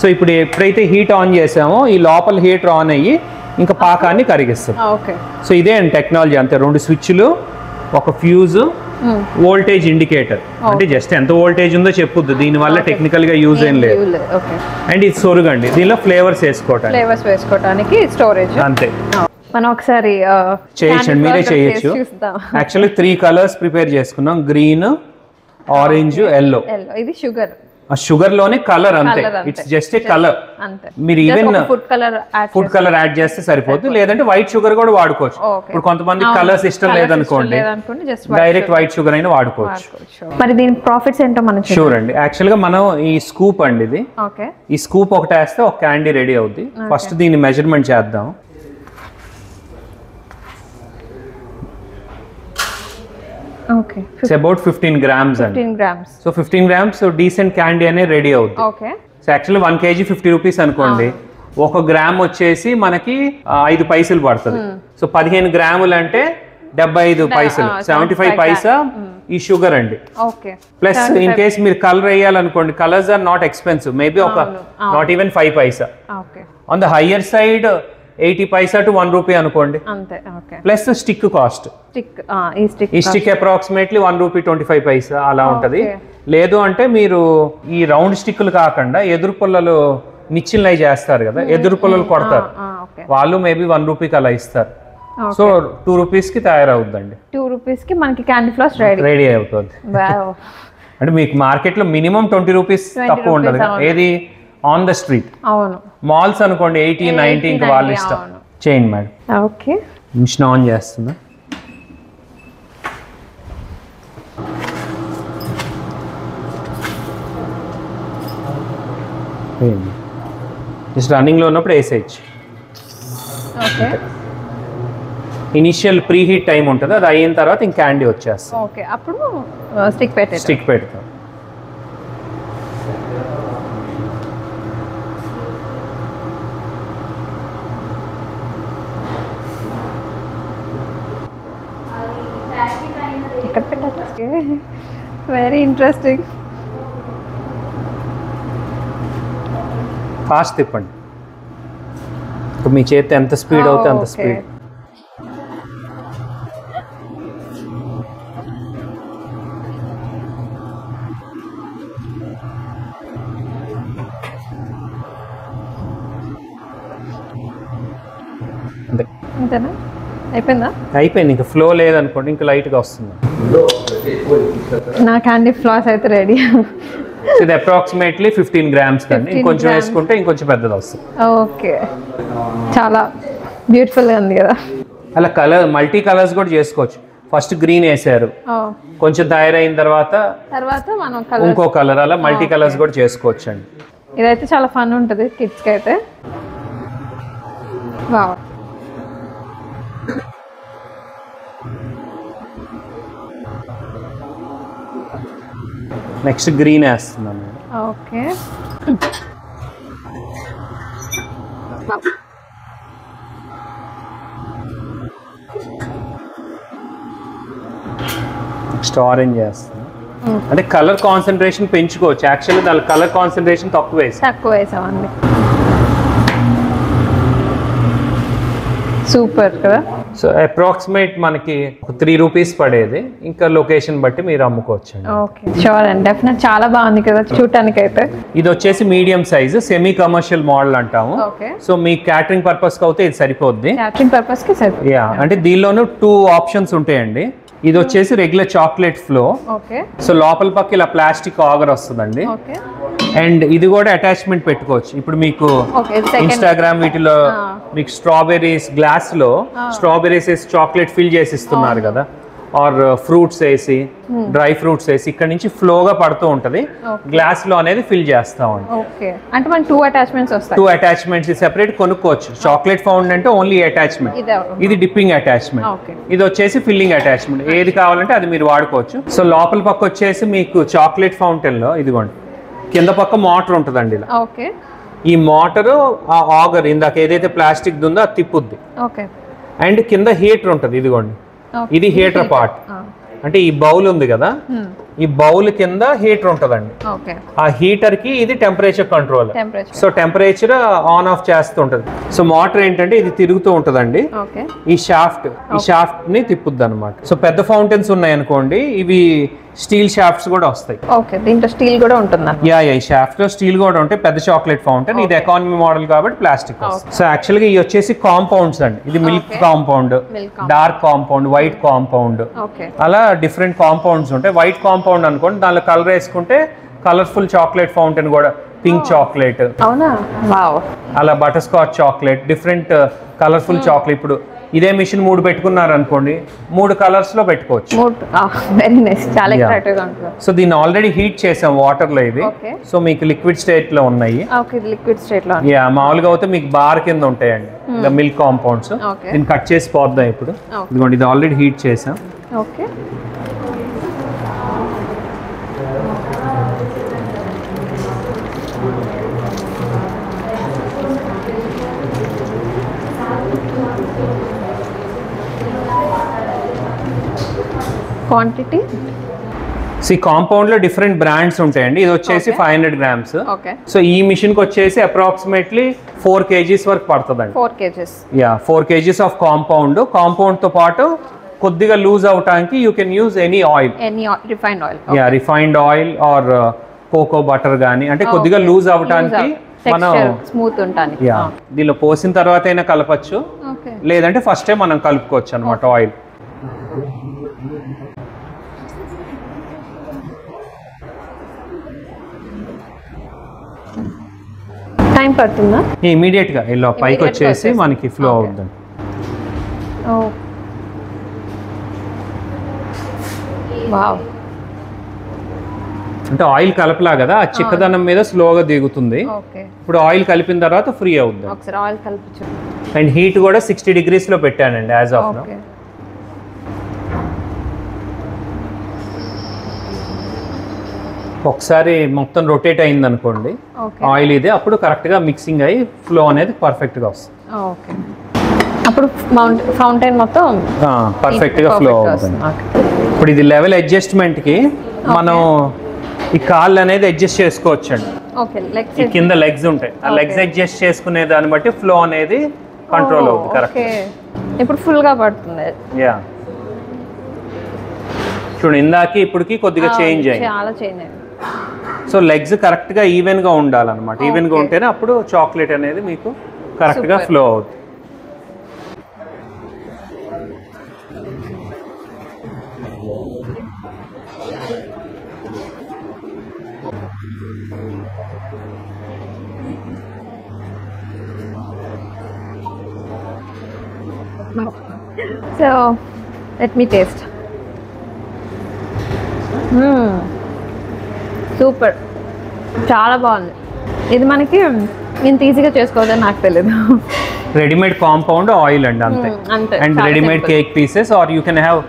సో ఇప్పుడు ఎప్పుడైతే హీట్ ఆన్ చేసామో ఈ లోపల హీటర్ ఆన్ అయ్యి ఇంకా పాకాన్ని కరిగిస్తుంది. సో ఇదే అండి టెక్నాలజీ. అంతే, రెండు స్విచ్లు, ఒక ఫ్యూజ్, వోల్టేజ్ ఇండికేటర్. అంటే జస్ట్ ఎంత వోల్టేజ్ ఉందో చెప్పుద్దు, దీని వల్ల టెక్నికల్ గా యూజ్ ఏం లేదు. అండ్ ఇది సొరుగండి, దీనిలో ఫ్లేవర్స్ వేసుకోవడానికి స్టోరేజ్. అంతే, మనం ఒకసారి చేయొచ్చండి, మీరే చేయొచ్చు. యాక్చువల్లీ 3 కలర్స్ ప్రిపేర్ చేసుకున్నాం, గ్రీన్, ఆరెంజ్, ఎల్లో. ఇది షుగర్, ఆ షుగర్ లోనే కలర్ అంతే, ఇట్స్ జస్ట్ ఏ కలర్. మీరు ఈవెన్ ఫుడ్ కలర్ యాడ్ చేస్తే సరిపోతుంది, లేదంటే వైట్ షుగర్ కూడా వాడుకోవచ్చు. ఇప్పుడు కొంతమంది కలర్స్ ఇష్టం లేదనుకోండి, డైరెక్ట్ వైట్ షుగర్ అయినా వాడుకోవచ్చు. మరి దీని ప్రాఫిట్స్ ఏంటో మనం షూర్ అండి. యాక్చువల్ గా మనం ఈ స్కూప్ అండి, ఇది ఈ స్కూప్ ఒకటి వేస్తే ఒక క్యాండీ రెడీ అవుద్ది. ఫస్ట్ దీన్ని మెజర్మెంట్ చేద్దాం. Okay. It's about 15 grams. 15 grams. So 15 grams, so decent candy ane ready అవుతుంది. Okay. So actually 1 kg 50 rupees అనుకోండి. 1 గ్రామ్ వచ్చేసి మనకి 5 పైసలు పడుతుంది. సో 15 గ్రాములు అంటే 75 పైసలు, 75 పైసా ఈ షుగర్ అండి. ఓకే. ప్లస్ ఇన్ కేస్ మీరు కలర్ వేయాలనుకోండి, colours are not expensive, maybe ఒక not even 5 paisa. Okay. On the higher side 80 paisa to 1 rupee అనుకోండి. అంతే. ఓకే. ప్లస్ స్టిక్ కాస్ట్, ఈ స్టిక్ అప్రాక్సిమేట్లీ 1 రూపీ 25 పైసా అలా ఉంటది. లేదు అంటే మీరు ఈ రౌండ్ స్టిక్లు కాకుండా ఎదురు పుల్లలు నిచ్చిన్లై చేస్తారు కదా, ఎదురు పుల్లలు కొడతారు, వాళ్ళు మేబీ 1 రూపీకి అలా ఇస్తారు. సో 2 రూపీస్ కి తయారవుద్దండి. 2 రూపీస్ కి మనకి క్యాండీ ఫ్లాస్ రెడీ అవుతుంది. అంటే మీకు మార్కెట్ లో మినిమం 20 రూపీస్ తక్కువ ఉండదు. ఏది ఆన్ ద స్ట్రీట్. అవును. మాల్స్ అనుకోండి 80, 90 ఇంకా వాళ్ళు ఇష్టం. చేయండి మేడం. ఓకే. మిషన్ ఆన్ చేస్తున్నా. జస్ట్ రన్నింగ్ లో ఉన్నప్పుడు వేసేయచ్చు. Okay. Initial pre heat time ఉంటుంది, అది అయిన తర్వాత ఇంక క్యాండీ వచ్చేస్తుంది. ఓకే. అప్పుడు స్టిక్ పెడతాం. ఇక్కడ పెట్టాలి. Okay, very interesting. ఫాస్ట్ తిప్పండి. ఇప్పుడు మీ చేతి ఎంత స్పీడ్ అవుతే అంత స్పీడ్. అంతేనా? అయిపోయిందా? అయిపోయింది. ఇంకా ఫ్లో లేదనుకోండి, ఇంకా లైట్గా వస్తుంది. నా క్యాండీ ఫ్లాస్ అయితే రెడీ. ఇది అప్రాక్సిమేట్లీ 15 grams కండి. ఇంకొంచెం వేసుకుంటే ఇంకొంచెం పెద్దది వస్తుంది. ఓకే, చాలా బ్యూటిఫుల్గా ఉంది కదా. అలా కలర్ మల్టీ కలర్స్ కూడా చేసుకోవచ్చు. ఫస్ట్ గ్రీన్ వేసారు, కొంచెం తయారైన తర్వాత మనం ఇంకో కలర్, అలా మల్టీ కలర్స్ కూడా చేసుకోవచ్చు అండి. ఇదైతే చాలా ఫన్ ఉంటుంది కిడ్స్కి అయితే. వావ్, నెక్స్ట్ గ్రీన్ వేస్తున్నాను. ఓకే, నెక్స్ట్ ఆరెంజ్ వేస్తున్నాను. అంటే కలర్ కాన్సన్ట్రేషన్ పెంచుకోవచ్చు. యాక్చువల్లీ దాని కలర్ కాన్సన్ట్రేషన్ తక్కువ వేసామండి. సూపర్ కదా. సో అప్రాక్సిమేట్ మనకి 3 రూపీస్ పడేది. ఇంకా లొకేషన్ బట్టి మీరు అమ్ముకోవచ్చు అండి. ఓకే, షూర్ అండి, డెఫినెట్. చాలా బాగుంది కదా చూడటానికి అయితే. ఇది వచ్చేసి medium size semi commercial model అంటాము. సో మీ క్యాటరింగ్ పర్పస్ కి అయితే ఇది సరిపోద్ది. క్యాటరింగ్ పర్పస్ కి సరిపోద్ది. యా, అంటే దీనిలోనూ 2 ఆప్షన్స్ ఉంటాయండి. ఇది వచ్చేసి regular chocolate flow. Okay, so లోపల పక్క ఇలా ప్లాస్టిక్ ఆగర్ వస్తుందండి. ఓకే, అండ్ ఇది కూడా అటాచ్మెంట్ పెట్టుకోవచ్చు. ఇప్పుడు మీకు ఇన్స్టాగ్రామ్ వీటిలో మీకు స్ట్రాబెర్రీస్ గ్లాస్ లో స్ట్రాబెర్రీస్ వేసి చాక్లెట్ ఫిల్ చేసి ఇస్తున్నారు కదా, ఆర్ ఫ్రూట్స్ వేసి డ్రై ఫ్రూట్స్ వేసి ఇక్కడ నుంచి ఫ్లోగా పడుతూ ఉంటది. గ్లాస్ లో అనేది ఫిల్ చేస్తాం. ఓకే, అంటే మనకి 2 అటాచ్మెంట్స్ వస్తాయి. 2 అటాచ్మెంట్స్ సెపరేట్ కొనుక్కోవచ్చు. చాక్లెట్ ఫౌంటైన్ అంటే ఓన్లీ అటాచ్మెంట్, ఇది డిప్పింగ్ అటాచ్మెంట్, ఇది వచ్చేసి ఫిల్లింగ్ అటాచ్మెంట్. ఏది కావాలంటే అది మీరు వాడుకోవచ్చు. సో లోపల పక్క వచ్చేసి మీకు చాక్లెట్ ఫౌంటైన్ లో ఇదిగోండి కింద పక్క మోటార్ ఉంటుందండి ఇలా. ఓకే, ఈ మోటారు ఆ ఆగర్ ఇందాక ఏదైతే ప్లాస్టిక్ ఉందో అది తిప్పుద్ది. ఓకే, అండ్ కింద హీటర్ ఉంటుంది. ఇదిగోండి, ఇది హీటర్ పార్ట్. అంటే ఈ బౌల్ ఉంది కదా, ఈ బౌల్ కింద హీటర్ ఉంటుందండి. ఆ హీటర్ కి ఇది temperature control. So temperature on off చేస్తూ ఉంటుంది. సో మోటార్ ఏంటంటే ఇది తిరుగుతూ ఉంటుందండి. ఈ షాఫ్ట్ ని తిప్పుద్ది అనమాట. సో పెద్ద ఫౌంటైన్స్ ఉన్నాయి అనుకోండి, ఇవి స్టీల్ షాఫ్ట్స్ కూడా వస్తాయి. ఓకే, దీంట్లో స్టీల్ కూడా ఉంటుంది. యా, ఈ షాఫ్ట్ లో స్టీల్ కూడా ఉంటాయి. పెద్ద చాక్లెట్ ఫౌంటైన్. ఇది ఎకానమీ మోడల్ కాబట్టి ప్లాస్టిక్. సో యాక్చువల్ గా ఇవి వచ్చేసి కాంపౌండ్స్ అండి. ఇది milk compound, dark compound, white compound, అలా డిఫరెంట్ కాంపౌండ్స్ ఉంటాయి. వైట్ కాంపౌండ్ అనుకోండి, దానిలో కలర్ వేసుకుంటే కలర్ఫుల్ చాక్లెట్ ఫౌంటైన్ కూడా, పింక్ చాక్లెట్, అలా butter scotch chocolate, different colourful chocolate. ఇప్పుడు ఇదే మిషన్ 3 పెట్టుకున్నారు అనుకోండి, 3 కలర్స్ లో పెట్టుకోవచ్చు. సో దీన్ని ఆల్రెడీ హీట్ చేసాం వాటర్ లో. ఇది సో మీకు లిక్విడ్ స్టేట్ లో ఉన్నాయి. యా, మామూలుగా అయితే మీకు బార్ కింద ఉంటాయండి ఇంకా మిల్క్ కాంపౌండ్స్. దీన్ని కట్ చేసి పోద్దాం ఇప్పుడు. ఇదిగోండి, ఇది ఆల్రెడీ హీట్ చేసాం. ఓకే, క్వాంటిటీ కాంపౌండ్ లో డిఫరెంట్ బ్రాండ్స్ ఉంటాయండి. ఇది వచ్చేసి 500 grams. సో ఈ మిషన్ కి వచ్చేసి అప్రాక్సిమేట్లీ 4 kgs వరకు పడుతుందండి. 4 kgs. Yeah, 4 kgs of compound. Compound తో పాటు కొద్దిగా లూజ్ అవటానికి you can use any oil, refined oil. Yeah, refined oil or cocoa butter గానీ, అంటే కొద్దిగా లూజ్ అవటానికి మనం స్మూత్ ఉంటానికి. యా, దీనిలో పోసిన తర్వాత అయినా కలపచ్చు, లేదంటే ఫస్టే మనం కలుపుకోవచ్చు అనమాట ఆయిల్. టైం పడుతుందా? ఇమీడియట్ గా ఇలా పైకి వచ్చేసి మనకి ఫ్లో అవుతుంది. వావ్, అంటే ఆయిల్ కలపలా కదా, ఆ చిక్కదనం మీద స్లోగా దిగుతుంది. ఇప్పుడు ఆయిల్ కలిపిన తర్వాత ఫ్రీ అవుతుంది. అండ్ హీట్ కూడా 60 degrees లో పెట్టానండి యాజ్ ఆఫ్ నౌ. ఒకసారి మొత్తం రొటేట్ అయింది అనుకోండి ఆయిల్, ఇదే అప్పుడు కరెక్ట్ గా మిక్సింగ్ అయ్యి ఫ్లో అనేది పర్ఫెక్ట్ గా వస్తుంది. అప్పుడు ఫౌంటైన్ మొత్తం పర్ఫెక్ట్ గా ఫ్లో అవుతుంది. ఇప్పుడు ఇది లెవెల్ అడ్జస్ట్మెంట్ కి మనం ఈ కాళ్ళు అనేది అడ్జస్ట్ చేసుకోవచ్చు అండి. ఈ కింద లెగ్స్ ఉంటాయి, ఆ లెగ్స్ అడ్జస్ట్ చేసుకునే దాన్ని బట్టి ఫ్లో అనేది కంట్రోల్ అవుతుంది. కరెక్ట్. ఇప్పుడు ఫుల్ గా పడుతుంది. యా చూడండి, ఇందాకి ఇప్పటికి కొద్దిగా చేంజ్ అయింది. చాలా చేంజ్ అయింది. సో లెగ్స్ కరెక్ట్ గా ఈవెన్ గా ఉండాలన్నమాట. ఈవెన్ గా ఉంటేనే అప్పుడు చాక్లెట్ అనేది మీకు కరెక్ట్ గా ఫ్లో అవుతుంది. So let me taste. Super, చాలా బాగుంది. ఇది మనకి ఇంత ఈజీగా చేసుకోవద్దని నాకు తెలియదు. రెడీమేడ్ కాంపౌండ్ ఆయిల్ అండి అంతే. And readymade cake pieces or you can have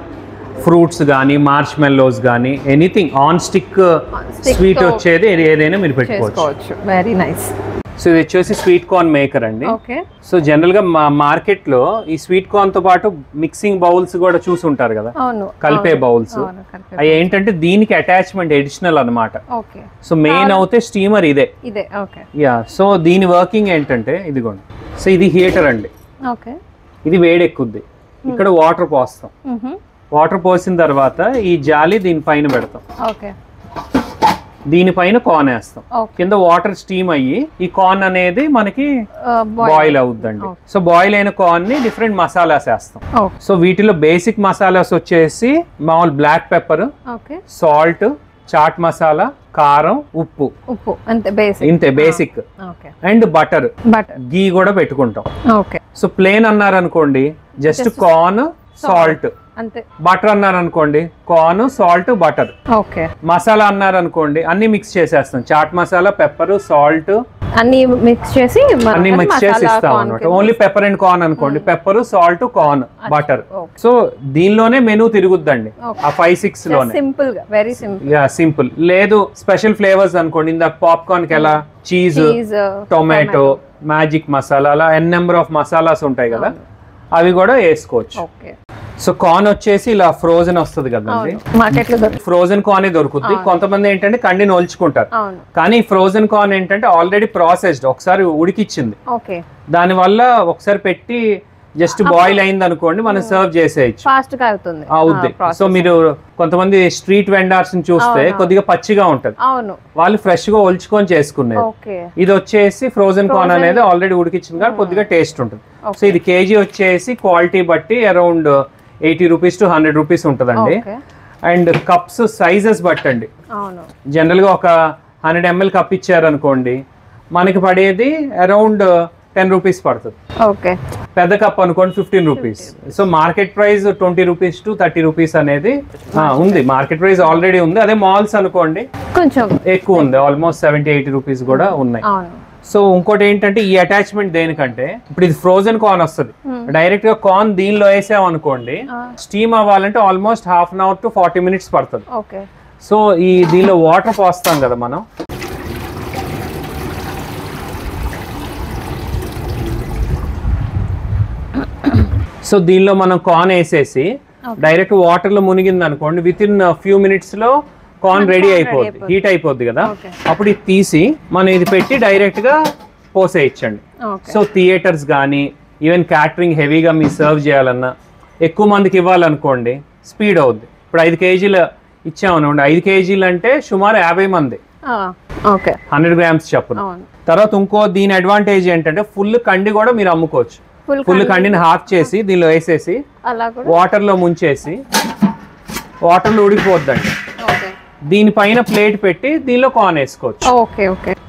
fruits కానీ మార్ష్ మెల్లోస్ కానీ ఎనీథింగ్ ఆన్ స్టిక్ స్వీట్ వచ్చేది ఏదైనా మీరు పెట్టుకోవచ్చు. Very nice. సో ఇది వచ్చేసి స్వీట్ కార్న్ మేకర్ అండి. ఓకే. సో జనరల్ గా మా మార్కెట్ లో ఈ స్వీట్ కార్న్ తో పాటు మిక్సింగ్ బౌల్స్ కూడా చూసి ఉంటారు కదా, కలిపే బౌల్స్. అవి ఏంటంటే దీనికి అటాచ్మెంట్ ఎడిషనల్ అన్నమాట. సో మెయిన్ అవుతే స్టీమర్ ఇదే. యా. సో దీని వర్కింగ్ ఏంటంటే ఇదిగోండి. సో ఇది హీటర్ అండి. ఇది వేడెక్కుద్ది. ఇక్కడ వాటర్ పోస్తాం. వాటర్ పోసిన తర్వాత ఈ జాలి దీనిపైన పెడతాం. దీనిపైన కార్న్ వేస్తాం. కింద వాటర్ స్టీమ్ అయ్యి ఈ కార్న్ అనేది మనకి బాయిల్ అవుద్దండి. సో బాయిల్ అయిన కార్న్ ని డిఫరెంట్ మసాలాస్ వేస్తాం. సో వీటిలో బేసిక్ మసాలాస్ వచ్చేసి మామూలు black pepper, salt, chaat masala, కారం, ఉప్పు ఇంతే బేసిక్. అండ్ బటర్, గీ కూడా పెట్టుకుంటాం. సో ప్లేన్ అన్నారనుకోండి జస్ట్ కార్న్, సాల్ట్, బటర్ అన్నారు అనుకోండి కార్న్, సాల్ట్, బటర్. మసాలా అన్నారు అనుకోండి అన్ని మిక్స్ చేసేస్తాం. చాట్ మసాలా, పెప్పర్, సాల్ట్ అన్ని మిక్స్ చేసి ఇస్తాం అనమాట. ఓన్లీ పెప్పర్ అండ్ కార్న్ అనుకోండి pepper, salt, corn, butter. So దీనిలోనే మెనూ తిరుగుద్దండి ఆ 5-6 లోనే. సింపుల్. లేదు స్పెషల్ ఫ్లేవర్స్ అనుకోండి, ఇందాక పాప్కార్న్ కి ఎలా చీజ్, టొమాటో, మ్యాజిక్ మసాలా, అలా ఎన్ నెంబర్ ఆఫ్ మసాలాస్ ఉంటాయి కదా, అవి కూడా వేసుకోవచ్చు. సో కార్న్ వచ్చేసి ఇలా ఫ్రోజన్ వస్తుంది కదండి, ఫ్రోజన్ కార్న్ దొరుకుతుంది. కొంతమంది ఏంటంటే కండిని ఒల్చుకుంటారు, కానీ ఫ్రోజన్ కార్న్ ఏంటంటే ఆల్రెడీ ప్రాసెస్డ్, ఒకసారి ఉడికిచ్చింది. దాని వల్ల ఒకసారి పెట్టి జస్ట్ బాయిల్ అయింది అనుకోండి మనం సర్వ్ చేసేయచ్చు, అవుద్ది. సో మీరు కొంతమంది స్ట్రీట్ వెండర్స్ ని చూస్తే కొద్దిగా పచ్చిగా ఉంటది, వాళ్ళు ఫ్రెష్ గా ఒల్చుకొని చేసుకునేది. ఇది వచ్చేసి ఫ్రోజన్ కార్న్ అనేది ఆల్రెడీ ఉడికిచ్చింది కాబట్టి కొద్దిగా టేస్ట్ ఉంటుంది. సో ఇది కేజీ వచ్చేసి క్వాలిటీ బట్టి అరౌండ్ 80 రూపీస్ to 100 రూపీస్ ఉంటుందండి. అండ్ కప్స్ సైజెస్ బట్టండి. జనరల్ గా ఒక 100 ml కప్ ఇచ్చారనుకోండి మనకి పడేది అరౌండ్ 10 రూపీస్ పడుతుంది. పెద్ద కప్ అనుకోండి 15 rupees. So market price 20 rupees to 30 rupees అనేది ఉంది. మార్కెట్ ప్రైస్ ఆల్రెడీ ఉంది. అదే మాల్స్ అనుకోండి కొంచెం ఎక్కువ ఉంది, ఆల్మోస్ట్ 70-80 రూపీస్ కూడా ఉన్నాయి. సో ఇంకోటి ఏంటంటే ఈ అటాచ్మెంట్ దేనికంటే ఇప్పుడు ఇది ఫ్రోజన్ కార్న్ వస్తుంది, డైరెక్ట్ గా కార్న్ దీనిలో వేసాం అనుకోండి స్టీమ్ అవ్వాలంటే almost ½ an hour to 40 minutes పడుతుంది. సో ఈ దీనిలో వాటర్ పోస్తాం కదా మనం, సో దీనిలో మనం కార్న్ వేసేసి డైరెక్ట్ వాటర్ లో మునిగింది అనుకోండి విత్ ఇన్ ఫ్యూ మినిట్స్ లో కార్న్ రెడీ అయిపోద్ది, హీట్ అయిపోద్ది కదా. అప్పుడు ఇది తీసి మనం ఇది పెట్టి డైరెక్ట్ గా పోసేయచ్చండి. సో థియేటర్స్ కానీ ఈవెన్ క్యాటరింగ్ హెవీగా మీరు సర్వ్ చేయాలన్నా ఎక్కువ మందికి ఇవ్వాలనుకోండి స్పీడ్ అవుద్ది. ఇప్పుడు 5 కేజీలు ఇచ్చామనుకోండి, 5 కేజీలు అంటే సుమారు 50 మంది 100 grams చప్పున. తర్వాత ఇంకో దీని అడ్వాంటేజ్ ఏంటంటే ఫుల్ కండి కూడా మీరు అమ్ముకోవచ్చు. ఫుల్ కండిని హాఫ్ చేసి దీనిలో వేసేసి వాటర్ లో ముంచేసి వాటర్ లో ఉడికిపోద్దండి. దీనిపైన ప్లేట్ పెట్టి దీనిలో కార్న్ వేసుకోవచ్చు.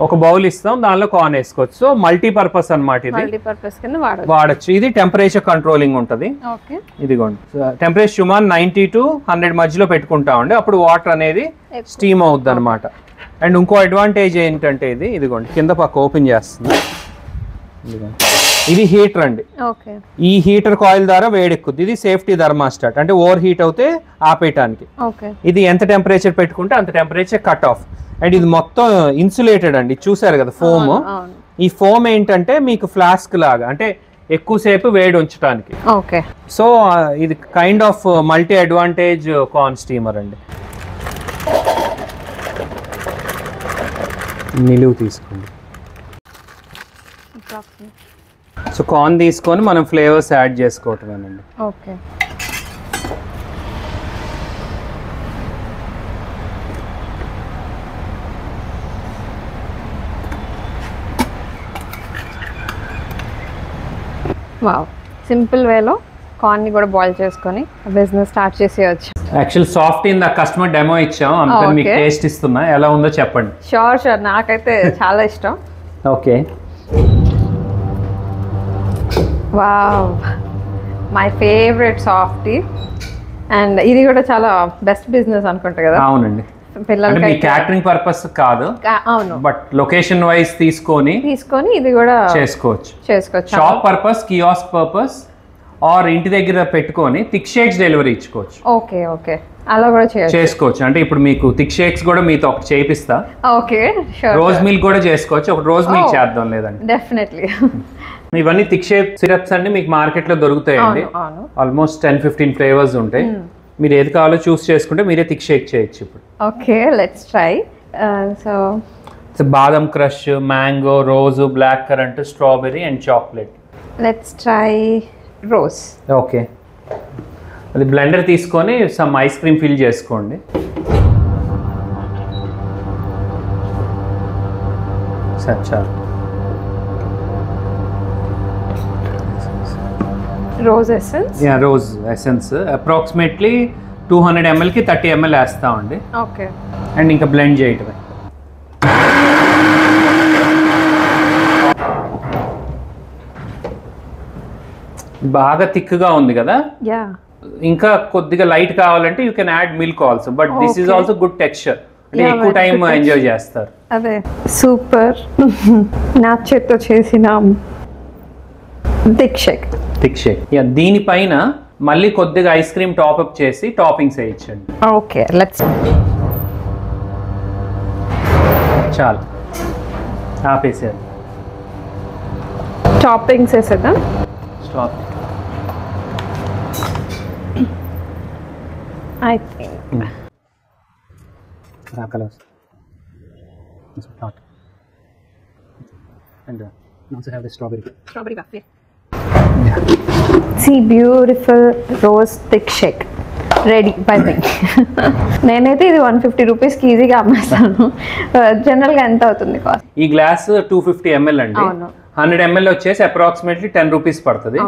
ఒక బౌల్ ఇస్తాం దానిలో కార్న్ వేసుకోవచ్చు. సో మల్టీపర్పస్ అన్నమాట, ఇది వాడచ్చు. ఇది టెంపరేచర్ కంట్రోలింగ్ ఉంటది. ఇదిగోండి టెంపరేచర్ సుమారు 90 to 100 మధ్యలో పెట్టుకుంటామండి, అప్పుడు వాటర్ అనేది స్టీమ్ అవుద్ది అనమాట. అండ్ ఇంకో అడ్వాంటేజ్ ఏంటంటే ఇదిగోండి కింద పక్క ఓపెన్ చేస్తుంది. ఇది హీటర్ అండి. ఈ హీటర్ కాయిల్ ద్వారా వేడెక్కుద్ది. ఇది సేఫ్టీ థర్మాస్టాట్, అంటే ఓవర్ హీట్ అవుతే ఆపేయటానికి. ఇది ఎంత టెంపరేచర్ పెట్టుకుంటే అంత టెంపరేచర్ కట్ ఆఫ్. అండ్ ఇది మొత్తం ఇన్సులేటెడ్ అండి, చూసారు కదా ఫోమ్. ఈ ఫోమ్ ఏంటంటే మీకు ఫ్లాస్క్ లాగా, అంటే ఎక్కువసేపు వేడి ఉంచడానికి. ఓకే. సో ఇది kind of multi advantage corn steamer అండి. నిలువు తీసుకోండి. సో కార్న్ తీసుకొని మనం ఫ్లేవర్స్ యాడ్ చేసుకోవటమేనండి. ఓకే. వావ్, సింపుల్ వేలో కార్న్ని కూడా బాయిల్ చేసుకొని బిజినెస్ స్టార్ట్ చేసేయచ్చు. Actual soft in the customer demo ఇచ్చాం, అందుకని మీకు టేస్ట్ ఇస్తున్నా, ఎలా ఉందో చెప్పండి. షూర్, నాకైతే చాలా ఇష్టం. Okay. Wow, my favourite softy. And ఇది కూడా చాలా బెస్ట్ బిజినెస్ అనుకుంటా కదా. అవునండి, పిల్లలకి క్యాటరింగ్ పర్పస్ కాదు, అవును, బట్ లొకేషన్ వైస్ తీసుకొని ఇది కూడా చేసుకోవచ్చు. Shop purpose, kiosk purpose, or ఇంటి దగ్గర పెట్టుకొని థిక్ షేక్స్ డెలివరీ ఇచ్చుకోవచ్చు. ఓకే, అలా కూడా చేసుకోవచ్చు. అంటే ఇప్పుడు మీకు థిక్ షేక్స్ కూడా మీతో ఒకటి చేపిస్తా. ఓకే, రోజ్ మిల్క్ కూడా చేసుకోవచ్చు. ఒక రోజ్ మిల్క్ చేద్దాం లేదండి. డెఫినెట్లీ. ఇవన్నీ థిక్ షేప్ సిరప్స్ అన్ని మీకు మార్కెట్ లో దొరుకుతాయండి. ఆల్మోస్ట్ 10-15 ఫ్లేవర్స్ ఉంటాయి. మీరు ఏది కావాలో చూస్ చేసుకుంటే మీరే థిక్ షేక్ చేయొచ్చు. ఇప్పుడు ఓకే, లెట్స్ ట్రై. సో బాదం crush, mango, rose, black currant, strawberry and chocolate. Let's try rose. Okay, అది బ్లెండర్ తీసుకొని సమ్ ఐస్ క్రీమ్ ఫిల్ చేసుకోండి. చాలు. Rose essence. Rose essence approximately 200 ml కి 30 ml వేస్తామండి. ఓకే. అండ్ ఇంకా బ్లెండ్ చేయటమే. బాగా థిక్గా ఉంది కదా. ఇంకా కొద్దిగా లైట్ కావాలంటే you can add milk also, but this is also good texture. అంటే ఎక్కువ టైం ఎంజాయ్ చేస్తారు. అదే సూపర్. నా చేత్తో చేసిన థిక్ షేక్. దీనిపైన మళ్ళీ కొద్దిగా ఐస్ క్రీమ్ టాప్అప్ చేసి టాపింగ్స్ వేయించండి. Okay, let's. చాలు, ఆపేసారు. టాపింగ్స్ వేసేద్దాం. Stop. I think. Colors. And also have the strawberry coffee. See, beautiful rose thick shake ready by me. నేనైతే ఇది 150 రూపీస్కి ఈజీగా అమ్మేస్తాను. జనరల్గా ఎంత అవుతుంది కాస్ట్? ఈ గ్లాస్ 250 ml అండి. 100 ml వచ్చేసి అప్రాక్సిమేట్లీ 10 రూపీస్ పడుతుంది.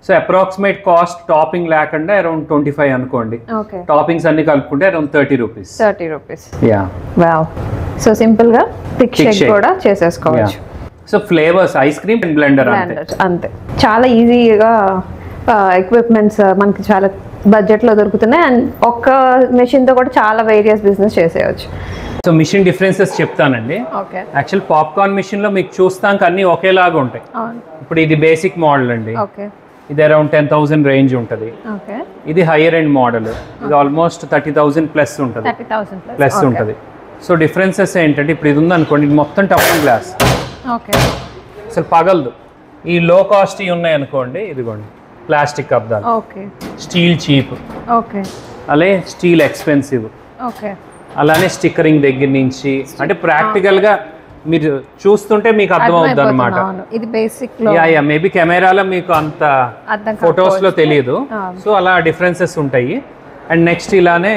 సో అప్రాక్సిమేట్ కాస్ట్ టాపింగ్ లేకుండా అరౌండ్ 25 అనుకోండి. టాపింగ్స్ అన్ని కలుపుకుంటే around 30 rupees. Yeah, wow. So simple గా థిక్ షేక్ కూడా చేసేసుకోవచ్చు. So flavours ice cream and blender అంతే. చాలా ఈజీగా ఎక్విప్మెంట్స్ మనకి చాలా బడ్జెట్ లో దొరుకుతున్నాయి. అండ్ ఒక్క మెషిన్ తో కూడా చాలా వేరియస్ బిజినెస్ చేసేయచ్చు. సో మిషన్ డిఫరెన్సెస్ చెప్తానండి. యాక్చువల్ పాప్కార్న్ మిషన్ లో మీకు చూస్తాక అన్ని ఒకేలాగా ఉంటాయి. ఇప్పుడు ఇది బేసిక్ మోడల్ అండి. ఇది అరౌండ్ 10,000 రేంజ్ ఉంటుంది. ఇది హైయర్ ఎండ్ మోడల్. ఇది ఆల్మోస్ట్ 30,000 ప్లస్ ఉంటుంది. సో డిఫరెన్సెస్ ఏంటంటే ఇప్పుడు ఇది ఉందనుకోండి, ఇది మొత్తం టఫన్ గ్లాస్, అసలు పగలదు. ఈ లో కాస్ట్ ఉన్నాయి అనుకోండి, ఇదిగోండి ప్లాస్టిక్ అబ్దాలు. స్టీల్ చీప్, అలాగే స్టీల్ ఎక్స్పెన్సివ్, అలానే స్టిక్కరింగ్ దగ్గర నుంచి. అంటే ప్రాక్టికల్ గా మీరు చూస్తుంటే మీకు అర్థం అవుతుంది అనమాట. మేబీ కెమెరాలో మీకు అంత ఫొటోస్ లో తెలియదు. సో అలా డిఫరెన్సెస్ ఉంటాయి. అండ్ నెక్స్ట్ ఇలానే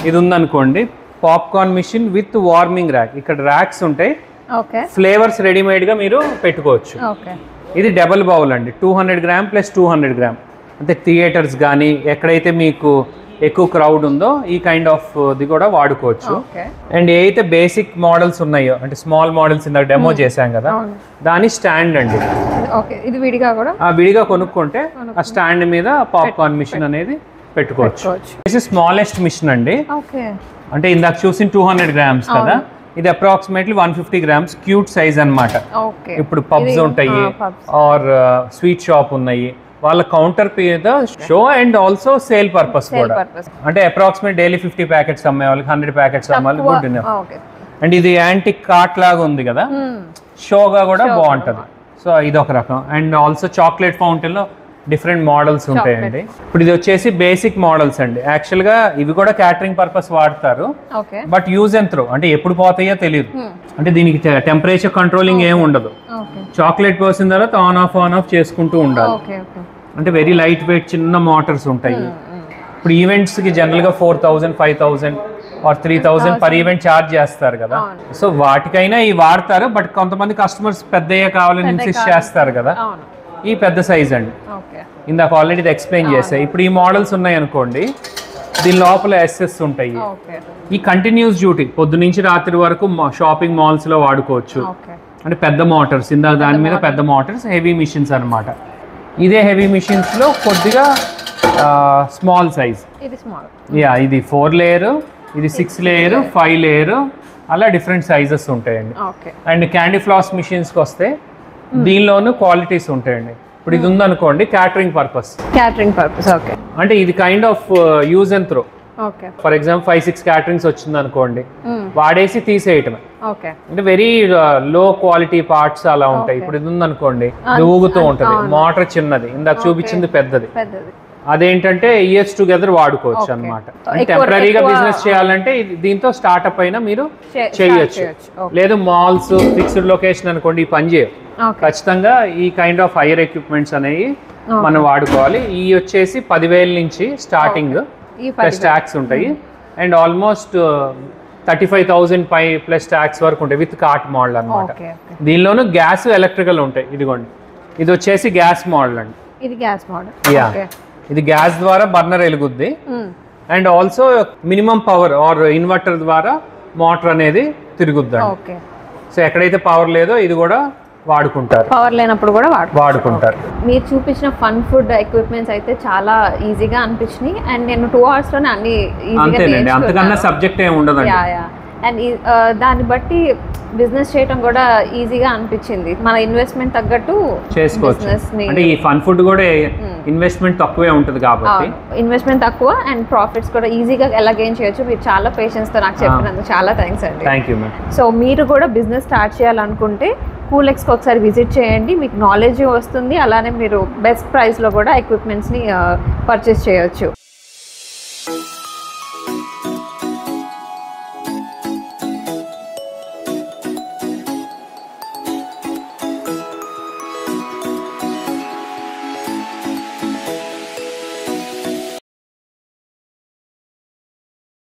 ఇది ఉందనుకోండి, popcorn machine with warming rack. ఇక్కడ ర్యాక్స్ ఉంటాయి, ఫ్లేవర్స్ రెడీమేడ్ గా మీరు పెట్టుకోవచ్చు. ఇది డబుల్ బౌల్ అండి, 200 గ్రామ్ ప్లస్ 200 గ్రామ్. అంటే థియేటర్స్ కానీ ఎక్కడైతే మీకు ఎక్కువ క్రౌడ్ ఉందో ఈ కైండ్ ఆఫ్ ది కూడా వాడుకోవచ్చు. అండ్ ఏదైతే బేసిక్ మోడల్స్ ఉన్నాయో, అంటే స్మాల్ మోడల్స్ ఇందాక డెమో చేశాం కదా, దాని స్టాండ్ అండి. ఇది విడిగా కొనుక్కుంటే ఆ స్టాండ్ మీద పాప్కార్న్ మిషన్ అనేది పెట్టుకోవచ్చు. ఇది స్మాలెస్ట్ మిషన్ అండి. అంటే ఇందాక చూసిన 200 గ్రామ్స్ కదా, ఇది అప్రాక్సిమేట్లీ 150 గ్రామ్స్ క్యూట్ సైజ్ అన్నమాట. ఇప్పుడు పబ్స్ ఉంటాయి ఆర్ స్వీట్ షాప్ ఉన్నాయి, వాళ్ళ కౌంటర్ మీద show and also sale purpose కూడా. అంటే అప్రాక్సిమేట్ డైలీ 50 ప్యాకెట్స్ అమ్మే వాళ్ళకి 100 ప్యాకెట్స్ అమ్మాలి, గుడ్ ఇనఫ్. అండ్ ఇది యాంటిక్ కార్ట్ లాగా ఉంది కదా, షోగా కూడా బాగుంటది. సో ఇది ఒక రకం. అండ్ ఆల్సో చాక్లెట్ ఫౌంటైన్లో డిఫరెంట్ మోడల్స్ ఉంటాయండి. ఇప్పుడు ఇది వచ్చేసి బేసిక్ మోడల్స్ అండి. యాక్చువల్గా ఇవి కూడా క్యాటరింగ్ పర్పస్ వాడతారు, బట్ యూజ్ అండ్ త్రో, అంటే ఎప్పుడు పోతాయో తెలియదు. అంటే దీనికి టెంపరేచర్ కంట్రోలింగ్ ఏమి ఉండదు. చాక్లెట్ పోసిన తర్వాత ఆన్ ఆఫ్ చేసుకుంటూ ఉండాలి. అంటే వెరీ లైట్ వెయిట్ చిన్న మోటార్స్ ఉంటాయి. ఇప్పుడు ఈవెంట్స్కి జనరల్గా 4,000, 5,000 ఆర్ 3,000 పర్ ఈవెంట్ ఛార్జ్ చేస్తారు కదా. సో వాటికైనా ఇవి వాడతారు, బట్ కొంతమంది కస్టమర్స్ పెద్దయ్యే కావాలని ఇన్సిస్ట్ చేస్తారు కదా. ఈ పెద్ద సైజ్ అండి, ఇందాక ఆల్రెడీ ఇది ఎక్స్ప్లెయిన్ చేసాయి. ఇప్పుడు ఈ మోడల్స్ ఉన్నాయి అనుకోండి, దీని లోపల ఎస్ఎస్ ఉంటాయి. ఈ కంటిన్యూస్ డ్యూటీ పొద్దు నుంచి రాత్రి వరకు షాపింగ్ మాల్స్లో వాడుకోవచ్చు. అంటే పెద్ద మోటార్స్, ఇందాక దాని మీద పెద్ద మోటార్స్, హెవీ మిషన్స్ అనమాట. ఇదే హెవీ మిషన్స్లో కొద్దిగా స్మాల్ సైజ్. ఇది 4 లేయర్, ఇది 6 లేయర్, 5 లేయర్, అలా డిఫరెంట్ సైజెస్ ఉంటాయండి. అండ్ క్యాండీ ఫ్లాస్ మిషన్స్కి వస్తే దీనిలోనూ క్వాలిటీస్ ఉంటాయండి. ఇప్పుడు ఇది ఉందనుకోండి క్యాటరింగ్ పర్పస్, ఓకే. అంటే ఇది kind of use and throw. For example 5-6 caterings వచ్చింది అనుకోండి, వాడేసి తీసేయటమే. అంటే వెరీ లో క్వాలిటీ పార్ట్స్ అలా ఉంటాయి. ఇప్పుడు ఇది ఉందనుకోండి, ఇది ఊగుతూ ఉంటుంది, మోటార్ చిన్నది, ఇందాక చూపించింది పెద్దది. అదేంటంటే ఇయర్స్ టుగెదర్ వాడుకోవచ్చు అనమాట. టెంపరీగా బిజినెస్ చేయాలంటే దీంతో స్టార్ట్అప్ అయినా మీరు చేయొచ్చు. లేదు మాల్స్ ఫిక్స్డ్ లొకేషన్ అనుకోండి, ఈ పని చేయవు. ఖచ్చితంగా ఈ కైండ్ ఆఫ్ హైయర్ ఎక్విప్మెంట్స్ అనేవి మనం వాడుకోవాలి. ఈ వచ్చేసి 10,000 నుంచి స్టార్టింగ్ ప్లస్ ట్యాక్స్ ఉంటాయి. అండ్ ఆల్మోస్ట్ 35,000 ప్లస్ ట్యాక్స్ వరకు ఉంటాయి విత్ కార్ట్ మోడల్ అనమాట. దీనిలోనూ గ్యాస్ ఎలక్ట్రికల్ ఉంటాయి. ఇదిగోండి, ఇది వచ్చేసి గ్యాస్ మోడల్ అండి. ఇది గ్యాస్ ద్వారా బర్నర్ వెలుగుద్ది. And also minimum power or inverter ద్వారా మోటార్ అనేది తిరుగుద్ది. సో ఎక్కడైతే పవర్ లేదో ఇది కూడా వాడుకుంటారు, పవర్ లేనప్పుడు కూడా వాడుకుంటారు. మీరు చూపించిన ఫన్ ఫుడ్ ఎక్విప్మెంట్స్ అయితే చాలా ఈజీగా అనిపించినాయి. అండ్ నేను 2 hours లోనే అన్ని అంతేనండి, అంతకన్నా సబ్జెక్ట్ ఏమి ఉండదు. అండ్ దాన్ని బట్టి బిజినెస్ చేయడం కూడా ఈజీగా అనిపించింది. మన ఇన్వెస్ట్మెంట్ తగ్గట్టు చేసుకోవచ్చు. అంటే ఈ ఫన్ ఫుడ్ కూడా ఇన్వెస్ట్మెంట్ తక్కువే ఉంటుంది కాబట్టి ఇన్వెస్ట్మెంట్ తక్కువ అండ్ ప్రాఫిట్స్ కూడా ఈజీగా ఎలా గెయిన్ చేయొచ్చు. మీరు చాలా పేషెన్స్ తో నాకు చెప్పినందుకు చాలా థ్యాంక్స్ అండి. Thank you ma'am. సో మీరు కూడా బిజినెస్ స్టార్ట్ చేయాలనుకుంటే కూలెక్స్కి ఒకసారి విజిట్ చేయండి, మీకు నాలెడ్జ్ వస్తుంది. అలానే మీరు బెస్ట్ ప్రైస్లో కూడా ఎక్విప్మెంట్స్ని పర్చేస్ చేయొచ్చు.